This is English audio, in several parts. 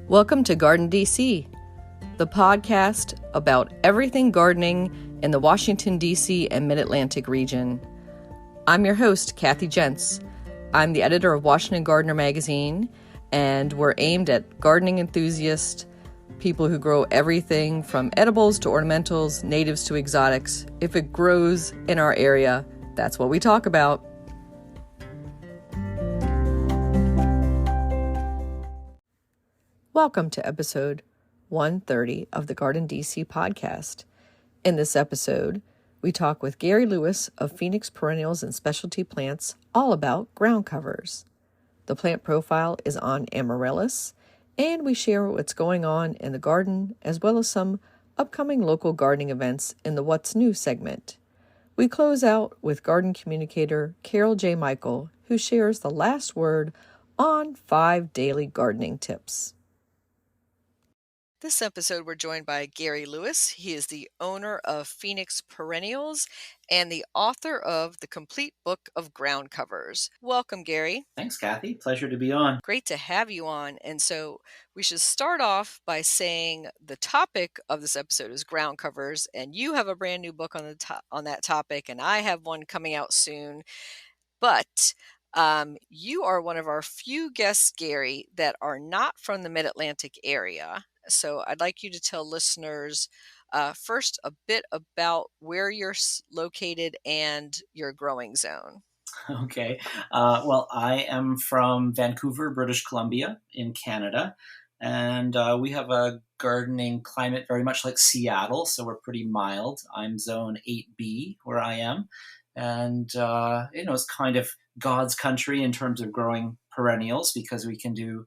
Welcome to GardenDC, the podcast about everything gardening in the Washington, D.C. and Mid-Atlantic region. I'm your host, Kathy Jentz. I'm the editor of Washington Gardener magazine, and we're aimed at gardening enthusiasts, people who grow everything from edibles to ornamentals, natives to exotics. If it grows in our area, that's what we talk about. Welcome to episode 130 of the GardenDC podcast. In this episode, we talk with Gary Lewis of Phoenix Perennials and Specialty Plants all about ground covers. The plant profile is on amaryllis, and we share what's going on in the garden as well as some upcoming local gardening events in the What's New segment. We close out with garden communicator Carol J. Michael, who shares the last word on 5 daily gardening tips. This episode, we're joined by Gary Lewis. He is the owner of Phoenix Perennials and the author of The Complete Book of Groundcovers. Welcome, Gary. Thanks, Kathy. Pleasure to be on. Great to have you on. And so we should start off by saying the topic of this episode is ground covers, and you have a brand new book on that topic, and I have one coming out soon. But you are one of our few guests, Gary, that are not from the Mid-Atlantic area. So I'd like you to tell listeners first a bit about where you're located and your growing zone. Okay. Well, I am from Vancouver, British Columbia in Canada. And we have a gardening climate very much like Seattle, so we're pretty mild. I'm zone 8B where I am. And, it's kind of God's country in terms of growing perennials because we can do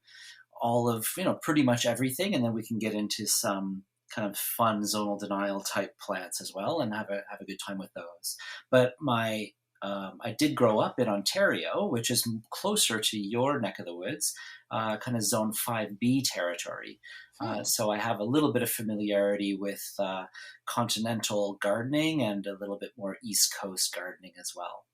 all of, pretty much everything. And then we can get into some kind of fun zonal denial type plants as well and have a good time with those. But I did grow up in Ontario, which is closer to your neck of the woods, kind of zone 5B territory. So I have a little bit of familiarity with continental gardening and a little bit more East Coast gardening as well.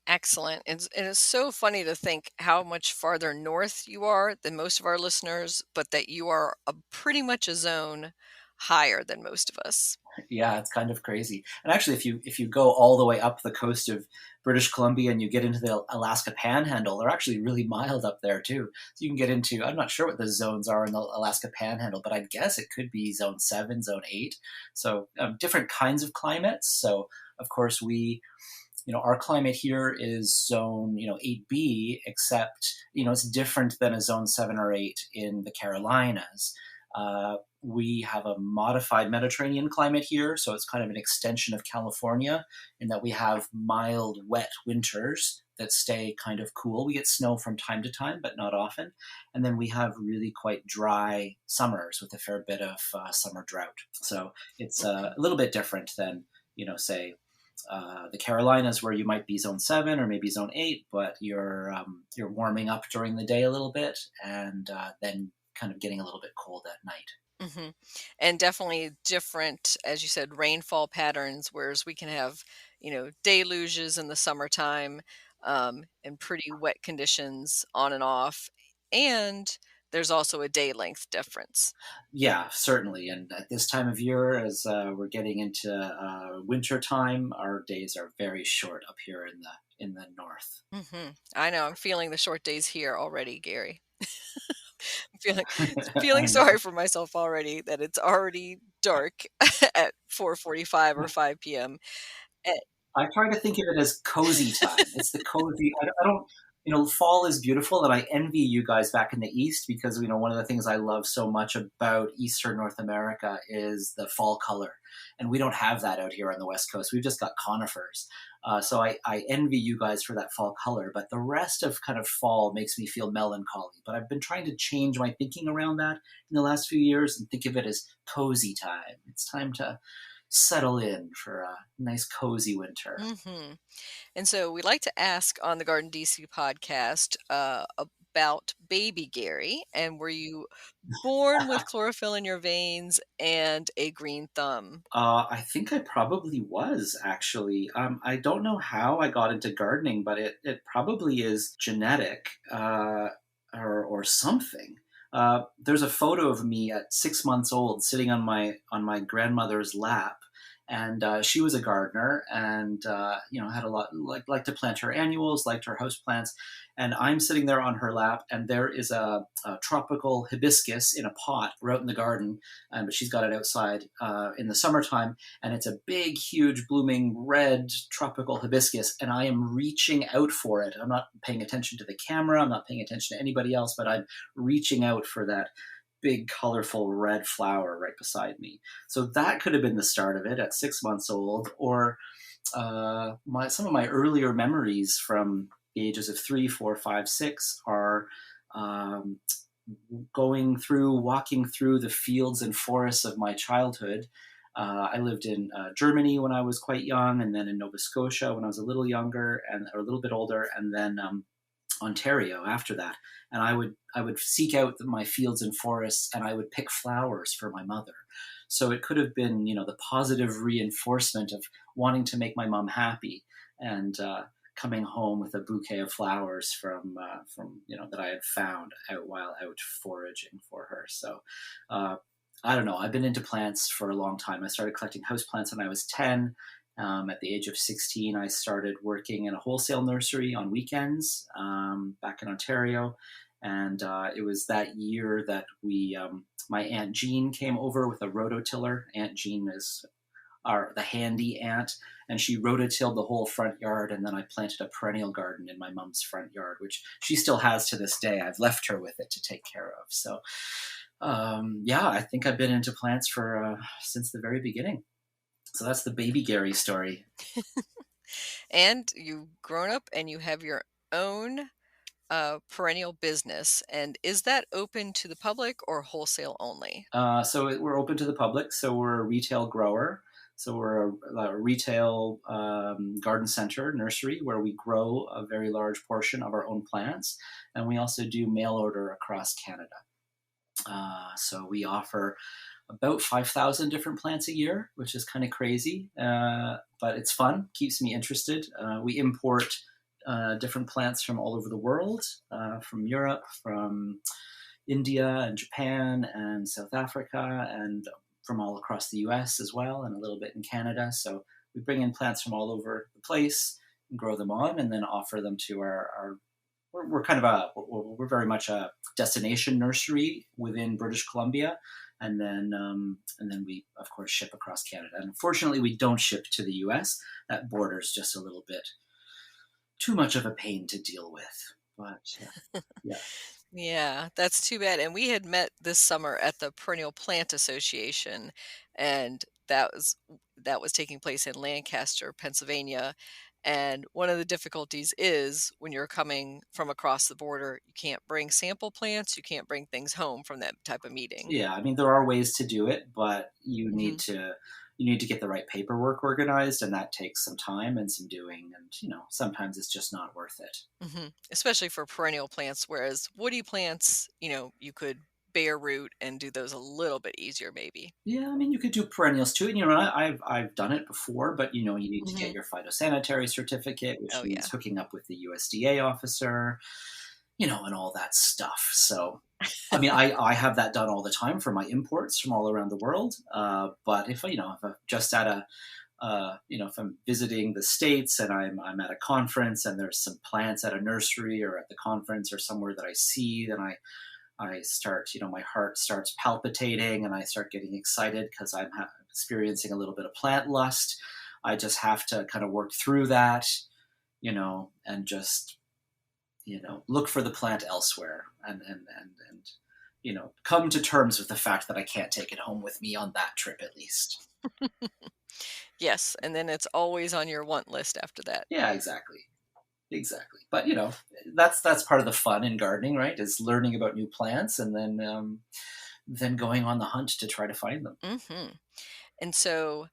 Excellent. And it's so funny to think how much farther north you are than most of our listeners, but that you are pretty much a zone higher than most of us. Yeah, it's kind of crazy. And actually, if you go all the way up the coast of British Columbia and you get into the Alaska Panhandle, they're actually really mild up there too. So you can get into, I'm not sure what the zones are in the Alaska Panhandle, but I guess it could be zone 7, zone 8. So different kinds of climates. So of course our climate here is zone, 8B, except, it's different than a zone 7 or 8 in the Carolinas. We have a modified Mediterranean climate here, so it's kind of an extension of California in that we have mild, wet winters that stay kind of cool. We get snow from time to time, but not often. And then we have really quite dry summers with a fair bit of summer drought. So it's a little bit different than, say, the Carolinas, where you might be zone 7 or maybe zone 8, but you're warming up during the day a little bit and then kind of getting a little bit cold at night. Mm-hmm. And definitely different, as you said, rainfall patterns, whereas we can have, deluges in the summertime and pretty wet conditions on and off. And there's also a day length difference. Yeah, certainly. And at this time of year, as we're getting into winter time, our days are very short up here in the north. Mm-hmm. I know. I'm feeling the short days here already, Gary. feeling sorry for myself already that it's already dark at 4:45 or 5 p.m. I try to think of it as cozy time. It's the cozy. I don't. Fall is beautiful, and I envy you guys back in the East because one of the things I love so much about Eastern North America is the fall color, and we don't have that out here on the West Coast. We've just got conifers. So I envy you guys for that fall color, but the rest of kind of fall makes me feel melancholy. But I've been trying to change my thinking around that in the last few years and think of it as cozy time. It's time to settle in for a nice cozy winter. Mm-hmm. And so we like to ask on the GardenDC podcast about baby Gary, and were you born with chlorophyll in your veins and a green thumb? I think I probably was, actually. I don't know how I got into gardening, but it probably is genetic or something. There's a photo of me at 6 months old sitting on my grandmother's lap, and she was a gardener, and had a lot liked to plant her annuals, liked her house plants, and I'm sitting there on her lap, and there is a tropical hibiscus in a pot. We're out in the garden, but she's got it outside in the summertime, and it's a big, huge, blooming red tropical hibiscus, and I am reaching out for it. I'm not paying attention to the camera. I'm not paying attention to anybody else, but I'm reaching out for that big, colorful red flower right beside me. So that could have been the start of it at 6 months old, or some of my earlier memories from the ages of 3, 4, 5, 6 are um, walking through the fields and forests of my childhood. I lived in Germany when I was quite young, and then in Nova Scotia when I was a little younger or a little bit older, and then Ontario after that. And I would seek out my fields and forests, and I would pick flowers for my mother. So it could have been, the positive reinforcement of wanting to make my mom happy, and coming home with a bouquet of flowers from that I had found while out foraging for her. So I don't know. I've been into plants for a long time. I started collecting houseplants when I was 10. At the age of 16, I started working in a wholesale nursery on weekends back in Ontario. And it was that year that my Aunt Jean came over with a rototiller. Aunt Jean is the handy aunt, and she rototilled the whole front yard, and then I planted a perennial garden in my mom's front yard, which she still has to this day. I've left her with it to take care of. So, I think I've been into plants for since the very beginning. So that's the baby Gary story. And you've grown up and you have your own perennial business. And is that open to the public or wholesale only? We're open to the public. So we're a retail grower. So we're a retail garden center nursery where we grow a very large portion of our own plants. And we also do mail order across Canada. So we offer about 5,000 different plants a year, which is kind of crazy, but it's fun, keeps me interested. We import different plants from all over the world, from Europe, from India and Japan and South Africa, and from all across the US as well, and a little bit in Canada. So we bring in plants from all over the place and grow them on, and then offer them to our we're kind of we're very much a destination nursery within British Columbia, and then we of course ship across Canada. And unfortunately, we don't ship to the U.S. That border's just a little bit too much of a pain to deal with. But yeah. Yeah, that's too bad. And we had met this summer at the Perennial Plant Association, and that was taking place in Lancaster, Pennsylvania. And one of the difficulties is when you're coming from across the border, you can't bring sample plants, you can't bring things home from that type of meeting. Yeah, I mean there are ways to do it, but Hmm. you need to get the right paperwork organized, and that takes some time and some doing, and sometimes it's just not worth it. Especially for perennial plants, whereas woody plants, you could bare root and do those a little bit easier, maybe. Yeah, I mean, you could do perennials too. And, I've done it before, but you need to get Hmm. your phytosanitary certificate, which Oh, means yeah. hooking up with the USDA officer, and all that stuff. So, I mean, I have that done all the time for my imports from all around the world. But if I'm just at if I'm visiting the States and I'm at a conference and there's some plants at a nursery or at the conference or somewhere that I see, then I start, my heart starts palpitating and I start getting excited because I'm experiencing a little bit of plant lust. I just have to kind of work through that, and just, look for the plant elsewhere and come to terms with the fact that I can't take it home with me on that trip at least. Yes, and then it's always on your want list after that. Yeah, exactly. Exactly. But that's part of the fun in gardening, right? Is learning about new plants and then going on the hunt to try to find them. Mhm. And so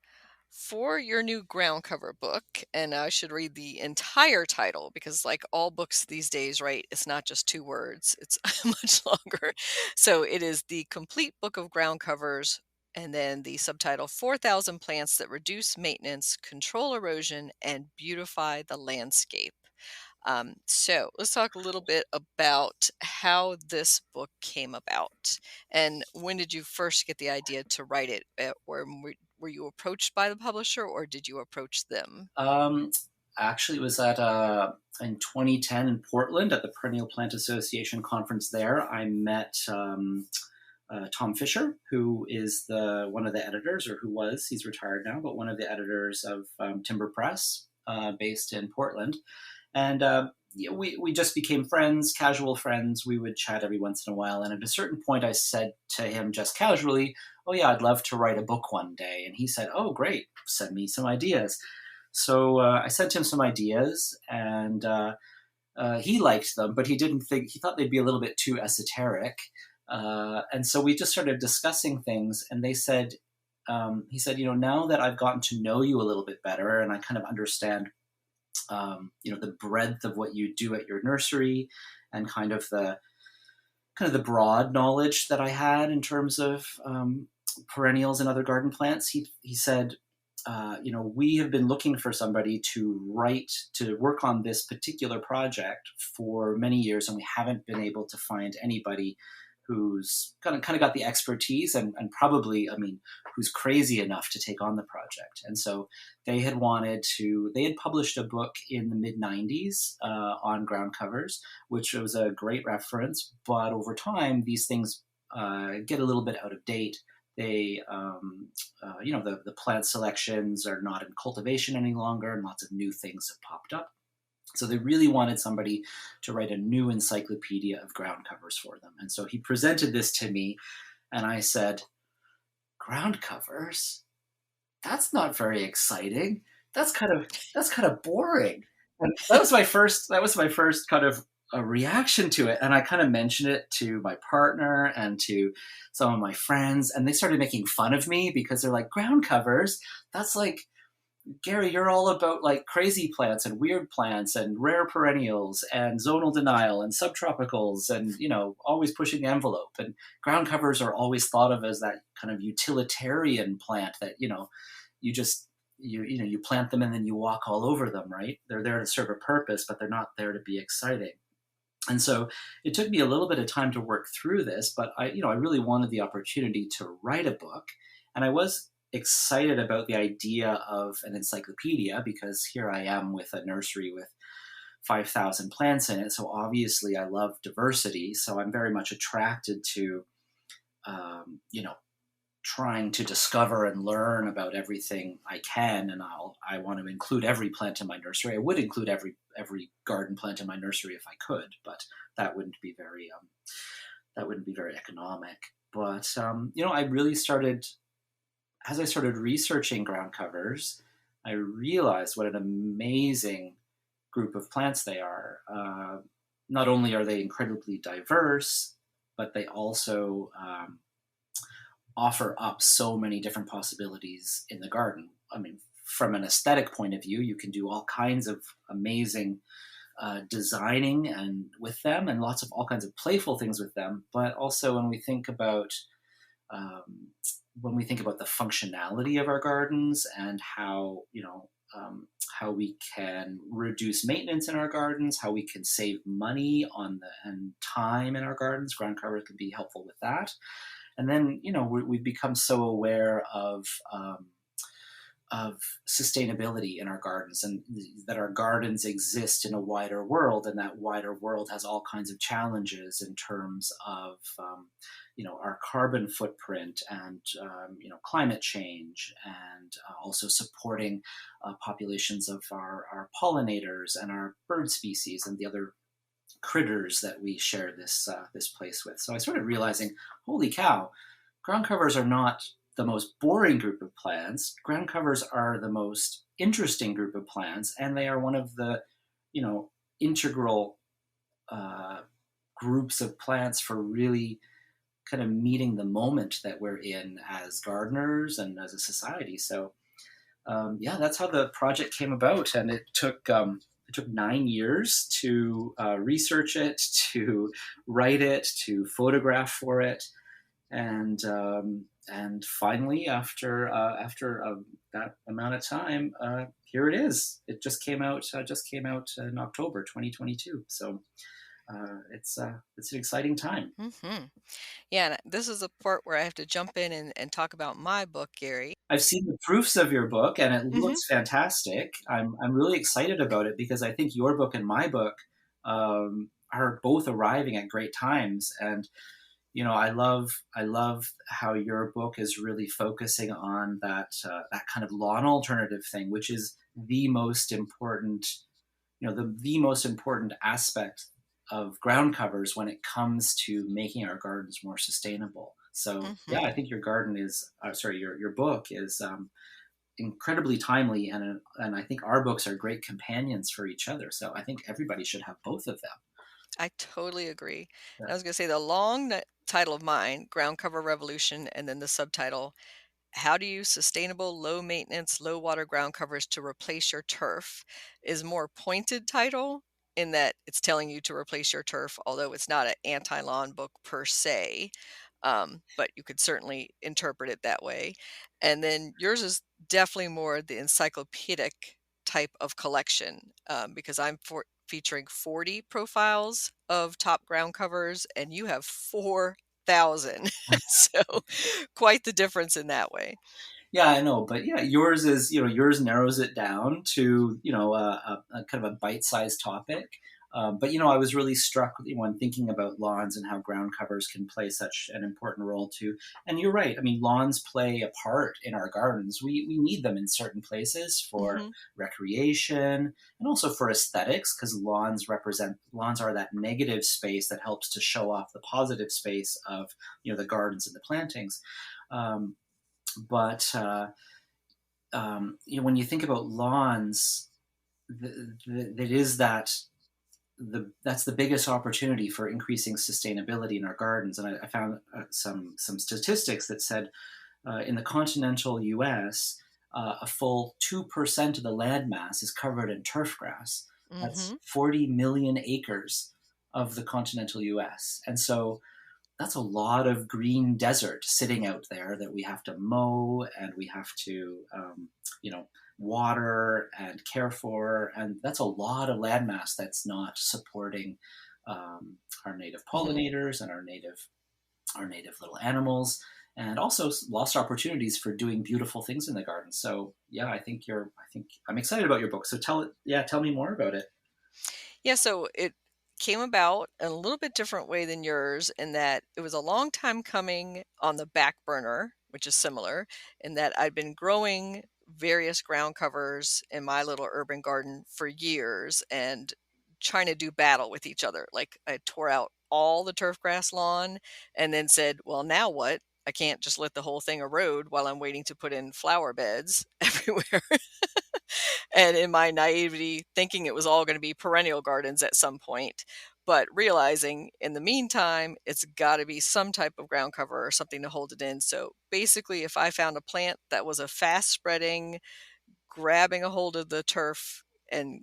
for your new ground cover book, and I should read the entire title because, like all books these days, right, it's not just 2 words, it's much longer. So it is The Complete Book of Ground Covers, and then the subtitle, 4,000 Plants That Reduce Maintenance, Control Erosion, and Beautify the Landscape. So let's talk a little bit about how this book came about. And when did you first get the idea to write it? Or were you approached by the publisher, or did you approach them? Actually, it was at in 2010 in Portland at the Perennial Plant Association conference there. I met Tom Fisher, who is one of the editors, or who was, he's retired now, but one of the editors of Timber Press, based in Portland. And we just became friends, casual friends. We would chat every once in a while. And at a certain point, I said to him just casually, "Oh yeah, I'd love to write a book one day." And he said, "Oh great, send me some ideas." So I sent him some ideas, and he liked them, but he thought they'd be a little bit too esoteric. And so we just started discussing things, and he said, now that I've gotten to know you a little bit better, and I kind of understand, the breadth of what you do at your nursery, and kind of the broad knowledge that I had in terms of perennials and other garden plants. He said, we have been looking for somebody to work on this particular project for many years, and we haven't been able to find anybody who's kind of got the expertise and probably, who's crazy enough to take on the project. And so they had published a book in the mid-90s on Groundcovers, which was a great reference, but over time, these things get a little bit out of date. They, the plant selections are not in cultivation any longer, and lots of new things have popped up. So they really wanted somebody to write a new encyclopedia of ground covers for them. And so he presented this to me, and I said, "Ground covers? That's not very exciting. That's kind of boring." And that was my first kind of a reaction to it. And I kind of mentioned it to my partner and to some of my friends, and they started making fun of me because they're like, "Ground covers? That's like, Gary, you're all about like crazy plants and weird plants and rare perennials and zonal denial and subtropicals and, always pushing the envelope. And ground covers are always thought of as that kind of utilitarian plant that, you just, you plant them and then you walk all over them, right? They're there to serve a purpose, but they're not there to be exciting." And so it took me a little bit of time to work through this, but I really wanted the opportunity to write a book. And I was excited about the idea of an encyclopedia because here I am with a nursery with 5,000 plants in it. So obviously I love diversity. So I'm very much attracted to, trying to discover and learn about everything I can. And I want to include every plant in my nursery. I would include every garden plant in my nursery if I could, but that wouldn't be very economic. But, I really started, as I started researching ground covers, I realized what an amazing group of plants they are. Not only are they incredibly diverse, but they also offer up so many different possibilities in the garden. From an aesthetic point of view, you can do all kinds of amazing designing and with them, and lots of all kinds of playful things with them. But also when we think about the functionality of our gardens and how we can reduce maintenance in our gardens, how we can save money and time in our gardens, ground cover can be helpful with that. And then we've become so aware of sustainability in our gardens, and that our gardens exist in a wider world, and that wider world has all kinds of challenges in terms of our carbon footprint and climate change, and also supporting populations of our pollinators and our bird species and the other critters that we share this place with. So I started realizing, holy cow, ground covers are not the most boring group of plants. Ground covers are the most interesting group of plants, and they are one of the integral groups of plants for really kind of meeting the moment that we're in as gardeners and as a society. So that's how the project came about, and it took 9 years to research it, to write it, to photograph for it. And finally, after that amount of time, here it is. It just came out. Just came out in October 2022. So it's an exciting time. Mm-hmm. Yeah, and this is the part where I have to jump in and talk about my book, Gary. I've seen the proofs of your book, and it Mm-hmm. looks fantastic. I'm really excited about it because I think your book and my book are both arriving at great times. And I love how your book is really focusing on that kind of lawn alternative thing, which is the most important, the most important aspect of ground covers when it comes to making our gardens more sustainable. So yeah, I Mm-hmm. think your garden is, sorry, your book is incredibly timely, and I think our books are great companions for each other. So I think everybody should have both of them. I totally agree. Yeah. And I was going to say the long title of mine, Ground Cover Revolution, and then the subtitle, How to Use Sustainable, Low Maintenance, Low Water Ground Covers to Replace Your Turf, is more pointed title in that it's telling you to replace your turf, although it's not an anti-lawn book per se. But you could certainly interpret it that way. And then yours is definitely more the encyclopedic type of collection, because I'm featuring 40 profiles of top ground covers, and you have 4,000. So quite the difference in that way. Yeah, I know, but yeah, yours is, yours narrows it down to, a kind of a bite-sized topic. But I was really struck when thinking about lawns and how ground covers can play such an important role too. And you're right. I mean, lawns play a part in our gardens. We need them in certain places for Hmm. recreation and also for aesthetics, because lawns are that negative space that helps to show off the positive space of the gardens and the plantings. Um, but when you think about lawns, that is that's the biggest opportunity for increasing sustainability in our gardens. And I found some statistics that said in the continental U.S., a full 2% of the landmass is covered in turf grass. That's Hmm. 40 million acres of the continental U.S. And so that's a lot of green desert sitting out there that we have to mow, and we have to water and care for, and that's a lot of landmass that's not supporting our native pollinators and our native little animals, and also lost opportunities for doing beautiful things in the garden. So yeah, I think I'm excited about your book. So tell me more about it. Yeah, so it came about in a little bit different way than yours in that it was a long time coming on the back burner, which is similar in that I'd been growing various ground covers in my little urban garden for years and trying to do battle with each other. Like I tore out all the turf grass lawn and then said, well, now what? I can't just let the whole thing erode while I'm waiting to put in flower beds everywhere. And in my naivety, thinking it was all going to be perennial gardens at some point, but realizing in the meantime, it's got to be some type of ground cover or something to hold it in. So basically, if I found a plant that was a fast spreading, grabbing a hold of the turf and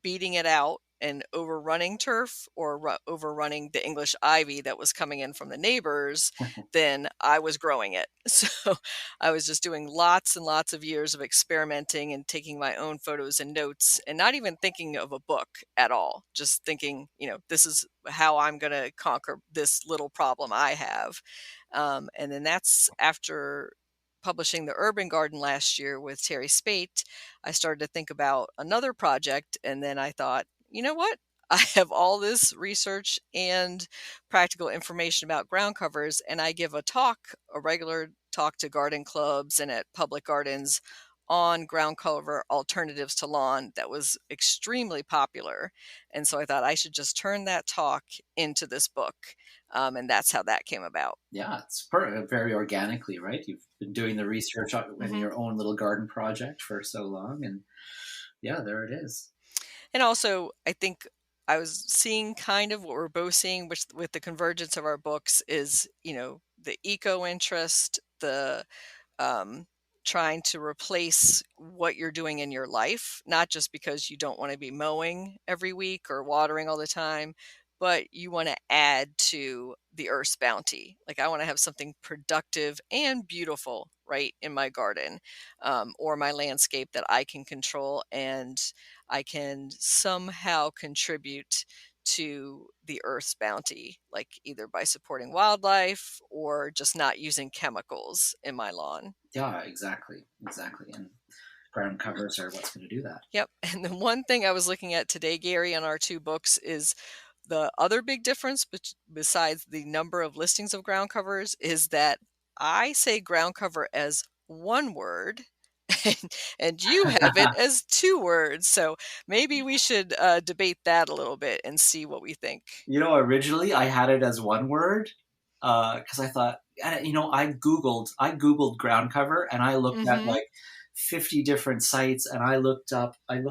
beating it out and overrunning turf or overrunning the English ivy that was coming in from the neighbors, then I was growing it. So I was just doing lots and lots of years of experimenting and taking my own photos and notes and not even thinking of a book at all, just thinking, this is how I'm going to conquer this little problem I have. And then that's after publishing the Urban Garden last year with Terry Spate, I started to think about another project. And then I thought, you know what? I have all this research and practical information about ground covers, and I give a regular talk to garden clubs and at public gardens on ground cover alternatives to lawn that was extremely popular. And so I thought I should just turn that talk into this book. And that's how that came about. Yeah, it's very organically, right? You've been doing the research in Hmm. your own little garden project for so long, and yeah, there it is. And also, I think I was seeing kind of what we're both seeing, which with the convergence of our books is, the eco interest, the um, trying to replace what you're doing in your life, not just because you don't want to be mowing every week or watering all the time, but you want to add to the earth's bounty. Like I want to have something productive and beautiful right in my garden, or my landscape that I can control and I can somehow contribute to the earth's bounty, like either by supporting wildlife or just not using chemicals in my lawn. Yeah, exactly. And ground covers are what's going to do that. Yep. And the one thing I was looking at today, Gary, on our two books is the other big difference besides the number of listings of ground covers is that I say ground cover as one word and you have it as two words. So maybe we should debate that a little bit and see what we think. Originally I had it as one word because I thought, I Googled ground cover and I looked at like 50 different sites, and I looked at my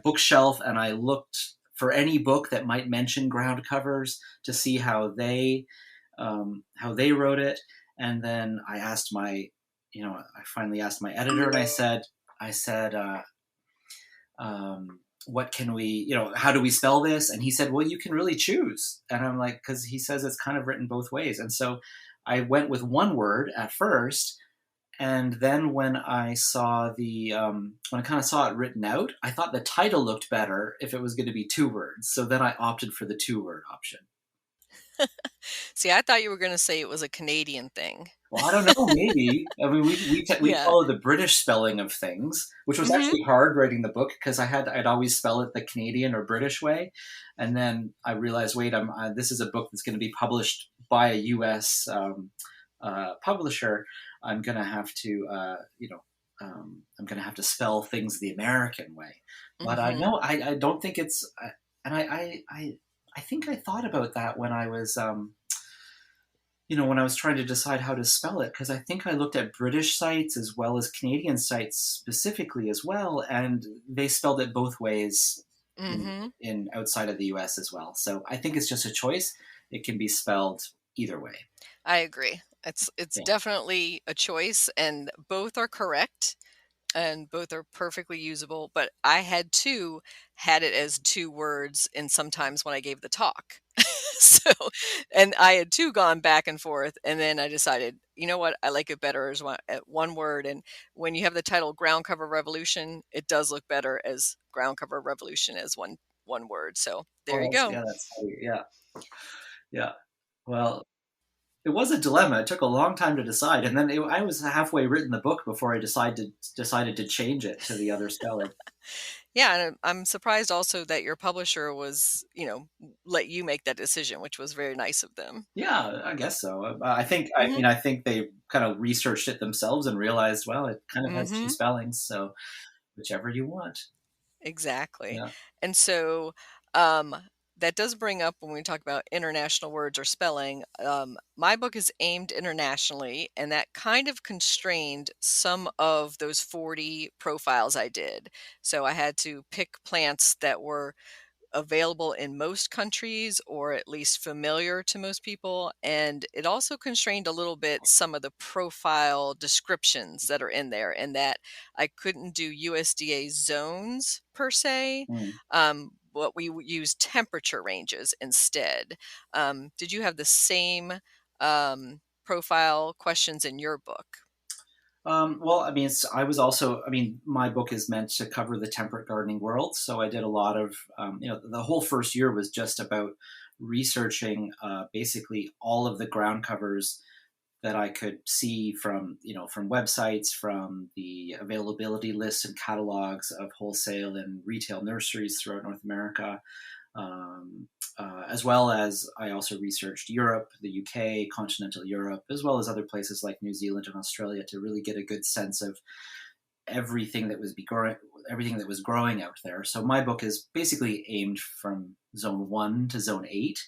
bookshelf, and I looked for any book that might mention ground covers to see how they wrote it. And then I finally asked my editor, and I said, what can we, how do we spell this? And he said, well, you can really choose. And I'm like, because he says it's kind of written both ways. And so I went with one word at first. And then when I saw when I kind of saw it written out, I thought the title looked better if it was going to be two words. So then I opted for the 2-word option. See, I thought you were going to say it was a Canadian thing. Well, I don't know, maybe. I mean, we follow the British spelling of things, which was actually hard writing the book because I'd always spell it the Canadian or British way. And then I realized, wait, this is a book that's going to be published by a U.S. Publisher. I'm going to have to, I'm going to have to spell things the American way. But I don't think it's, and I think I thought about that when I was, when I was trying to decide how to spell it, because I think I looked at British sites as well as Canadian sites specifically as well, and they spelled it both ways in outside of the US as well. So I think it's just a choice. It can be spelled either way. I agree. It's definitely a choice, and both are correct and both are perfectly usable. But I had it as 2 words, and sometimes when I gave the talk. So, and I had gone back and forth, and then I decided, you know what, I like it better as one word. And when you have the title Ground Cover Revolution, it does look better as Ground Cover Revolution as one word. So there you go. Yeah. Well, it was a dilemma. It took a long time to decide, and then I was halfway written the book before I decided to change it to the other spelling. Yeah, and I'm surprised also that your publisher was, let you make that decision, which was very nice of them. Yeah, I guess so. I think I think they kind of researched it themselves and realized, well, it kind of has 2 spellings, so whichever you want. Exactly. Yeah. And so that does bring up, when we talk about international words or spelling, my book is aimed internationally, and that kind of constrained some of those 40 profiles I did. So I had to pick plants that were available in most countries, or at least familiar to most people. And it also constrained a little bit some of the profile descriptions that are in there, and that I couldn't do USDA zones per se. But we use temperature ranges instead. Did you have the same profile questions in your book? Well, I mean, my book is meant to cover the temperate gardening world. So I did a lot of, the whole first year was just about researching basically all of the ground covers that I could see from websites, from the availability lists and catalogs of wholesale and retail nurseries throughout North America. As well as I also researched Europe, the UK, continental Europe, as well as other places like New Zealand and Australia to really get a good sense of everything that was growing out there. So my book is basically aimed from zone 1 to zone 8.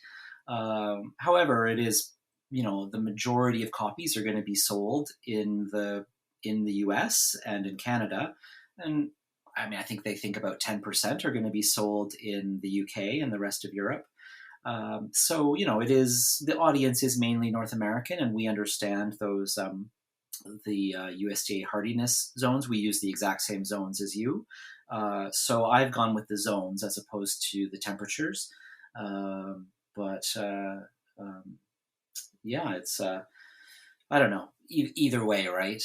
However, it is, the majority of copies are going to be sold in the US and in Canada. And I mean, I think they think about 10% are going to be sold in the UK and the rest of Europe. So, the audience is mainly North American, and we understand those, the USDA hardiness zones. We use the exact same zones as you. So I've gone with the zones as opposed to the temperatures. But yeah, it's I don't know. Either way, right?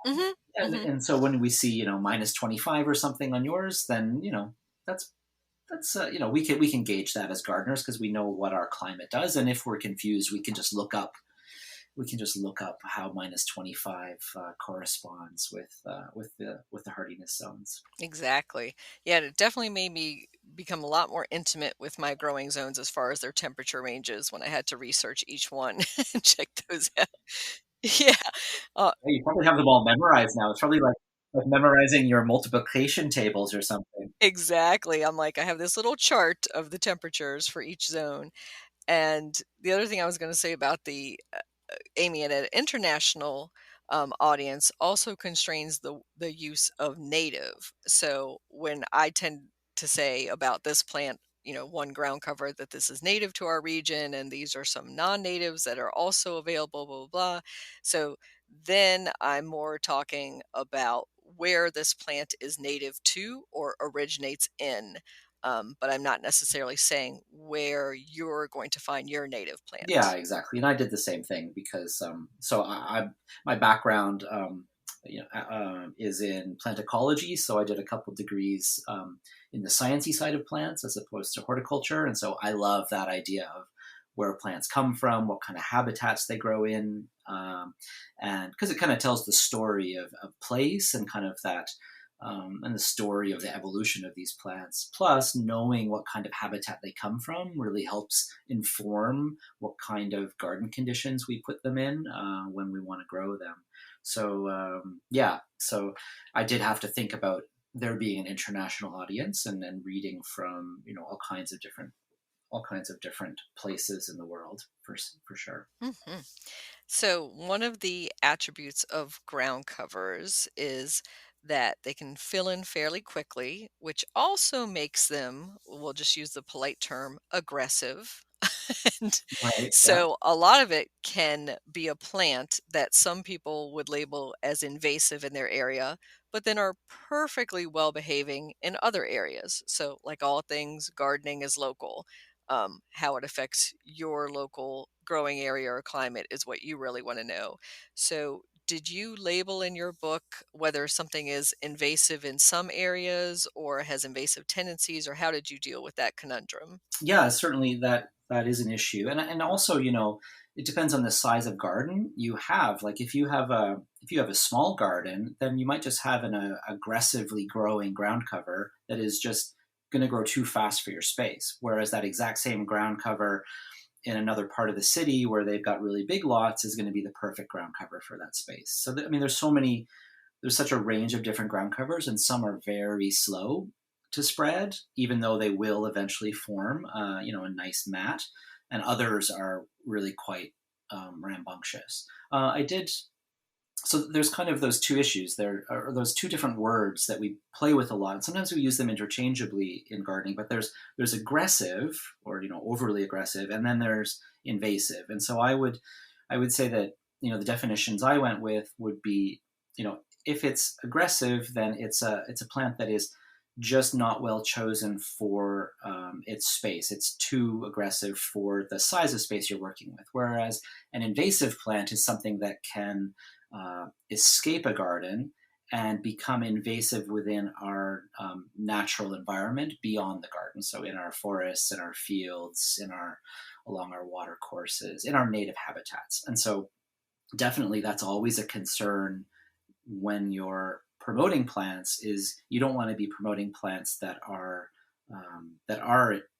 Mhm. And Mhm. and so when we see minus 25 or something on yours, then that's we can gauge that as gardeners because we know what our climate does, and if we're confused, we can just look up how minus 25 corresponds with the hardiness zones. Exactly. Yeah, it definitely made me become a lot more intimate with my growing zones as far as their temperature ranges when I had to research each one and check those out. Yeah. Uh, Hey, you probably have them all memorized now. It's probably like memorizing your multiplication tables or something. exactly. I'm like, I have this little chart of the temperatures for each zone. And the other thing I was going to say about the aiming at an international audience also constrains the use of native. So when I tend to say about this plant, one ground cover that this is native to our region, and these are some non-natives that are also available, blah blah blah. So then I'm more talking about where this plant is native to or originates in. But I'm not necessarily saying where you're going to find your native Yeah, plant. exactly. And I did the same thing because so my background is in plant ecology. So I did a couple degrees in the sciencey side of plants as opposed to horticulture, and so I love that idea of where plants come from, what kind of habitats they grow in, and because it kind of tells the story of place and kind of that. And the story of the evolution of these plants. Plus, knowing what kind of habitat they come from really helps inform what kind of garden conditions we put them in when we want to grow them. So yeah, so I did have to think about there being an international audience and then reading from all kinds of different places in the world for sure. Mhm. So, one of the attributes of ground covers is that they can fill in fairly quickly, which also makes them, we'll just use the polite term, aggressive. And Right. Yeah. so, a lot of it can be a plant that some people would label as invasive in their area, but then are perfectly well behaving in other areas. So, like all things, gardening is local. How it affects your local growing area or climate is what you really want to know. So, did you label in your book whether something is invasive in some areas or has invasive tendencies, or how did you deal with that conundrum? Yeah, certainly that is an issue, and also it depends on the size of garden you have. Like if you have a small garden, then you might just have an aggressively growing ground cover that is just going to grow too fast for your space. Whereas that exact same ground cover in another part of the city where they've got really big lots is going to be the perfect ground cover for that space. So I mean, there's such a range of different ground covers, and some are very slow to spread, even though they will eventually form, a nice mat, and others are really quite rambunctious. I did. So there's kind of those two issues. There are those two different words that we play with a lot, and sometimes we use them interchangeably in gardening. But there's aggressive or overly aggressive, and then there's invasive. And so I would say that the definitions I went with would be if it's aggressive, then it's a plant that is just not well chosen for its space. It's too aggressive for the size of space you're working with. Whereas an invasive plant is something that can escape a garden and become invasive within our natural environment beyond the garden. So in our forests, in our fields, along our water courses, in our native habitats. And so definitely that's always a concern when you're promoting plants is you don't want to be promoting plants that are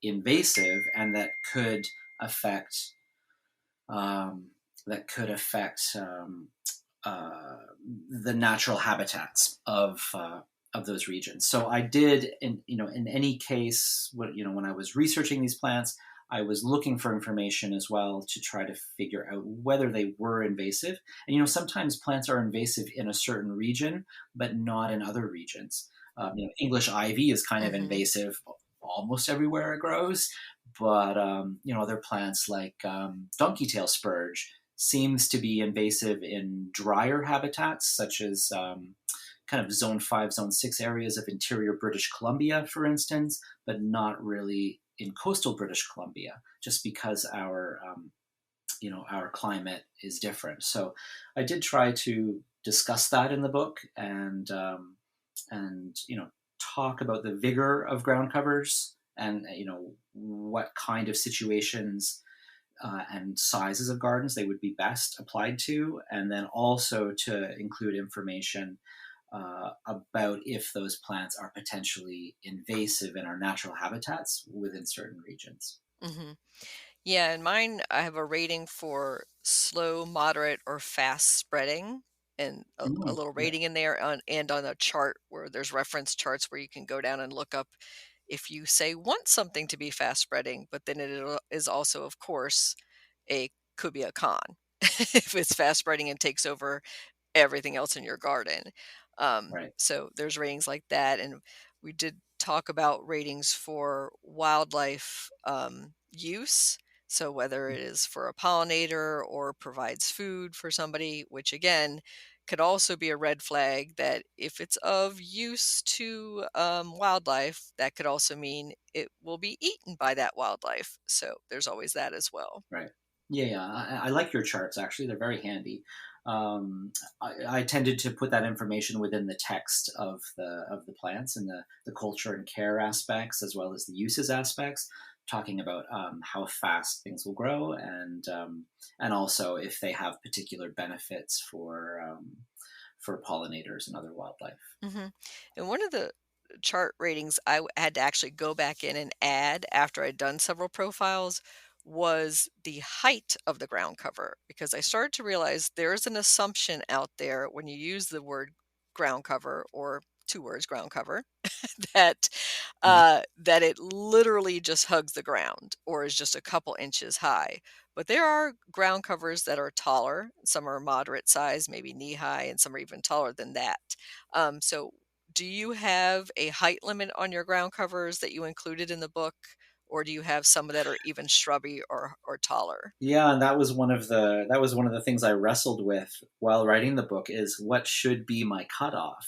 invasive and affect that could affect uh, the natural habitats of those regions. So I did, in any case, when I was researching these plants, I was looking for information as well to try to figure out whether they were invasive. And sometimes plants are invasive in a certain region, but not in other regions. English ivy is kind of Hmm. invasive almost everywhere it grows, but other plants like donkey tail spurge seems to be invasive in drier habitats, such as kind of zone 5, zone 6 areas of interior British Columbia, for instance, but not really in coastal British Columbia, just because our climate is different. So I did try to discuss that in the book, and talk about the vigor of ground covers, and what kind of situations and sizes of gardens they would be best applied to, and then also to include information about if those plants are potentially invasive in our natural habitats within certain regions. Hmm. Yeah, in mine, I have a rating for slow, moderate, or fast spreading, and a Mm, little yeah, rating in there, and on a chart where there's reference charts where you can go down and look up if you say want something to be fast spreading, but then is also, of course, a could be a con if it's fast spreading and takes over everything else in your garden. right. So there's ratings like that. And we did talk about ratings for wildlife use. So whether it is for a pollinator or provides food for somebody, which again could also be a red flag that if it's of use to wildlife, that could also mean it will be eaten by that wildlife. So there's always that as well. Right. Yeah, yeah. I like your charts. Actually, they're very handy. I tended to put that information within the text of the plants, and the culture and care aspects, as well as the uses aspects, talking about how fast things will grow, and also if they have particular benefits for pollinators and other wildlife. Hmm. And one of the chart ratings had to actually go back in and add after I'd done several profiles was the height of the ground cover, because I started to realize there's an assumption out there when you use the word ground cover, or two words ground cover, that Mhm. that it literally just hugs the ground or is just a couple inches high. But there are ground covers that are taller. Some are moderate size, maybe knee high, and some are even taller than that. So, do you have a height limit on your ground covers that you included in the book, or do you have some that are even shrubby or taller? Yeah, and that was one of the things I wrestled with while writing the book, is what should be my cutoff.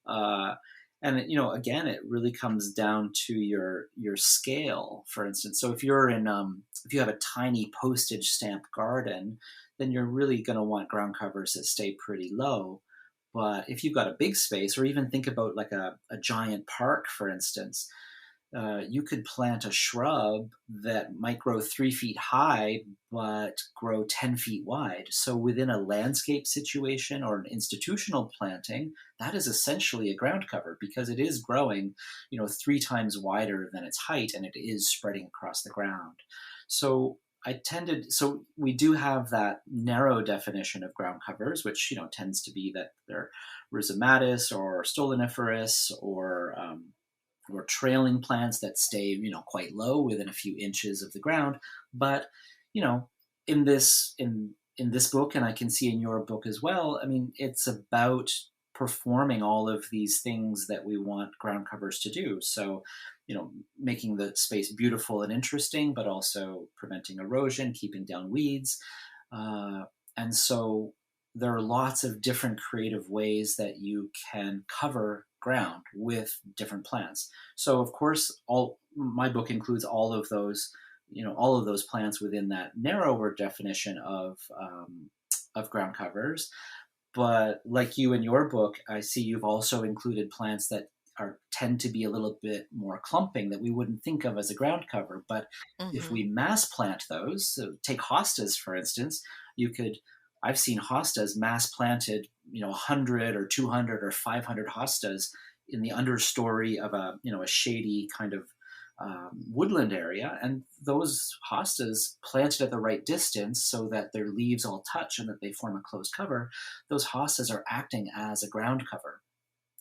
Uh, and again, it really comes down to your scale. For instance, so if you have a tiny postage stamp garden, then you're really going to want ground covers that stay pretty low. But if you've got a big space, or even think about like a giant park, for instance, you could plant a shrub that might grow 3 feet high but grow 10 feet wide. So within a landscape situation or an institutional planting, that is essentially a ground cover, because it is growing, 3 times wider than its height, and it is spreading across the ground. So we do have that narrow definition of ground covers, which tends to be that they're rhizomatous or stoloniferous, or trailing plants that stay, quite low within a few inches of the ground. But, you know, in this book, and I can see in your book as well, I mean, it's about performing all of these things that we want ground covers to do. So, making the space beautiful and interesting, but also preventing erosion, keeping down weeds. And so there are lots of different creative ways that you can cover ground with different plants. So of course, all my book includes all of those plants within that narrower definition of ground covers. But like you in your book, I see you've also included plants that tend to be a little bit more clumping, that we wouldn't think of as a ground cover. But if Hmm. we mass plant those, so take hostas for instance, you could. I've seen hostas mass planted, 100 or 200 or 500 hostas in the understory of a shady kind of woodland area, and those hostas planted at the right distance so that their leaves all touch and that they form a closed cover. Those hostas are acting as a ground cover,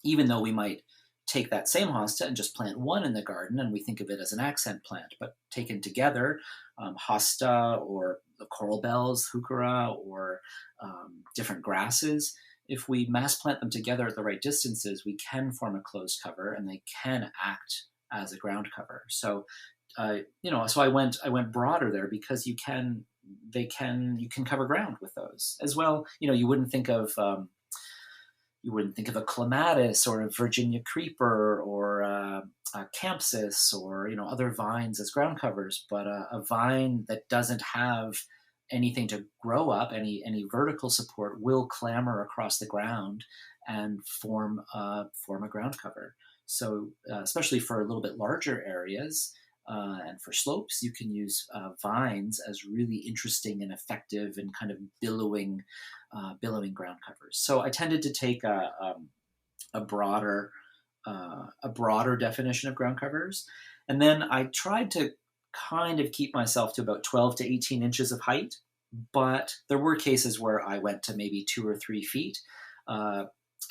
even though we might take that same hosta and just plant one in the garden and we think of it as an accent plant. But taken together, hosta or the coral bells, heuchera, or different grasses, if we mass plant them together at the right distances, we can form a closed cover, and they can act as a ground cover. So, so I went broader there, because you can cover ground with those as well. You wouldn't think of you wouldn't think of a clematis or a Virginia creeper or a campsis or other vines as ground covers, but a vine that doesn't have anything to grow up, any vertical support, will clamber across the ground and form a ground cover. So especially for a little bit larger areas and for slopes, you can use vines as really interesting and effective and kind of billowing ground covers. So I tended to take a broader definition of ground covers, and then I tried to kind of keep myself to about 12 to 18 inches of height. But there were cases where I went to maybe 2 or 3 feet.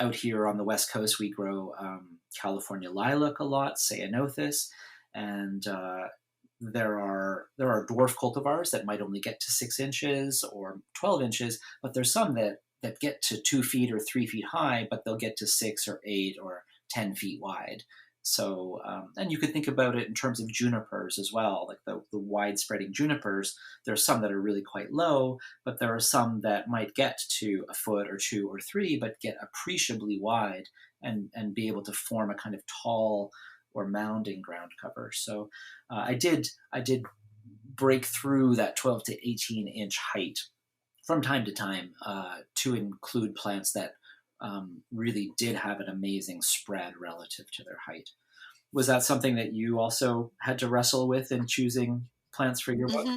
Out here on the West Coast, we grow California lilac a lot, ceanothus, and there are dwarf cultivars that might only get to 6 inches or 12 inches, but there's some that get to 2 feet or 3 feet high, but they'll get to 6 or 8 or 10 feet wide. So, and you could think about it in terms of junipers as well, like the wide-spreading junipers. There are some that are really quite low, but there are some that might get to a foot or 2 or 3, but get appreciably wide and be able to form a kind of tall or mounding ground cover. So I did break through that 12 to 18 inch height from time to time to include plants that really did have an amazing spread relative to their height. Was that something that you also had to wrestle with in choosing plants for your book? Hmm.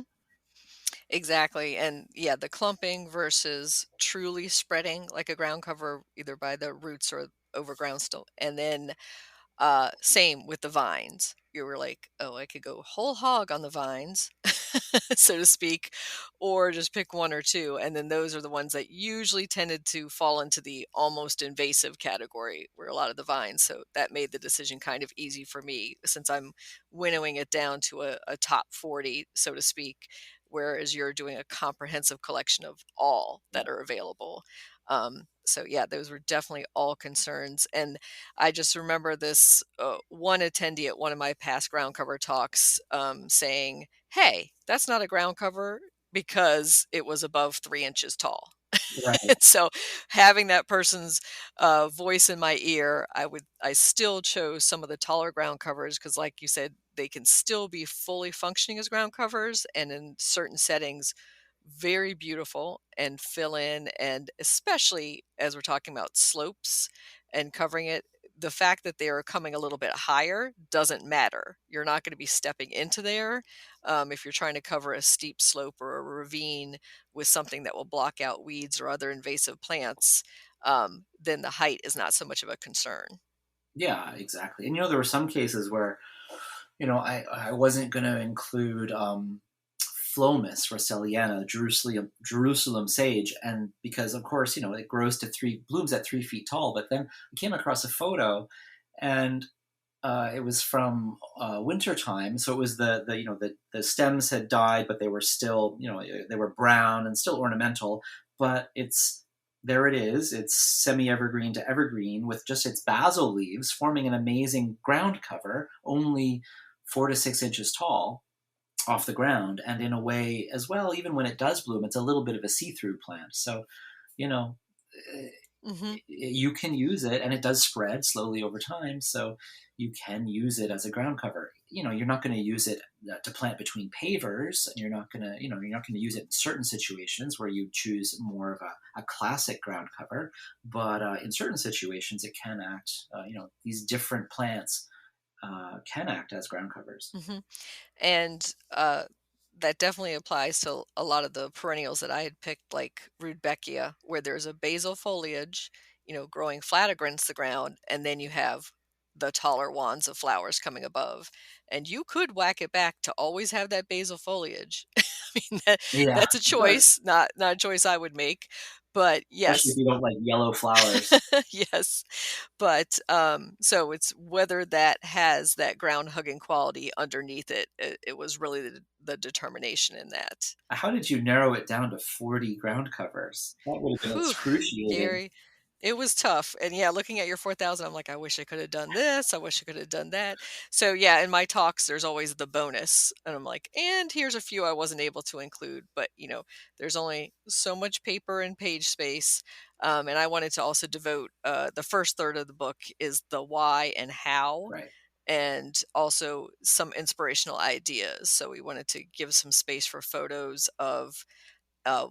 Exactly. And yeah, the clumping versus truly spreading like a ground cover, either by the roots or over ground still. And then same with the vines. You were like, oh, I could go whole hog on the vines, so to speak, or just pick one or two. And then those are the ones that usually tended to fall into the almost invasive category, where a lot of the vines. So that made the decision kind of easy for me, since I'm winnowing it down to a top 40, so to speak, whereas you're doing a comprehensive collection of all that are available. So yeah, those were definitely all concerns. And I just remember this one attendee at one of my past ground cover talks saying, "Hey, that's not a ground cover because it was above 3 inches tall." Right. So having that person's voice in my ear, I still chose some of the taller ground covers because, like you said, they can still be fully functioning as ground covers, and in certain settings, very beautiful and fill in. And especially as we're talking about slopes and covering it, the fact that they are coming a little bit higher doesn't matter. You're not going to be stepping into there if you're trying to cover a steep slope or a ravine with something that will block out weeds or other invasive plants. Then the height is not so much of a concern. Yeah, exactly. And there were some cases where I wasn't going to include Phlomis Russelliana, Jerusalem sage, and because of course it grows to blooms at 3 feet tall. But then I came across a photo, and it was from winter time, so it was the stems had died, but they were still they were brown and still ornamental. But there it is. It's semi-evergreen to evergreen with just its basil leaves forming an amazing ground cover, only 4 to 6 inches tall off the ground, and in a way as well, even when it does bloom, it's a little bit of a see-through plant. So, you know, Hmm. you can use it, and it does spread slowly over time. So you can use it as a ground cover. You're not going to use it to plant between pavers, and you're not going to use it in certain situations where you choose more of a classic ground cover. But in certain situations, it can act. These different plants can act as ground covers. Hmm. And that definitely applies to a lot of the perennials that I had picked, like Rudbeckia, where there's a basal foliage, growing flat against the ground, and then you have the taller wands of flowers coming above. And you could whack it back to always have that basal foliage. I mean, Yeah, that's a but choice, not a choice I would make. But especially if yes, you don't like yellow flowers. yes. But so it's whether that has that ground hugging quality underneath it. It was really the determination in that. How did you narrow it down to 40 ground covers? That would have been Whew, excruciating. Gary. It was tough. And yeah, looking at your 4,000, I'm like, I wish I could have done this. I wish I could have done that. So yeah, in my talks, there's always the bonus. And I'm like, and here's a few I wasn't able to include. But, there's only so much paper and page space. And I wanted to also devote the first third of the book is the why and how, Right. and also some inspirational ideas. So we wanted to give some space for photos of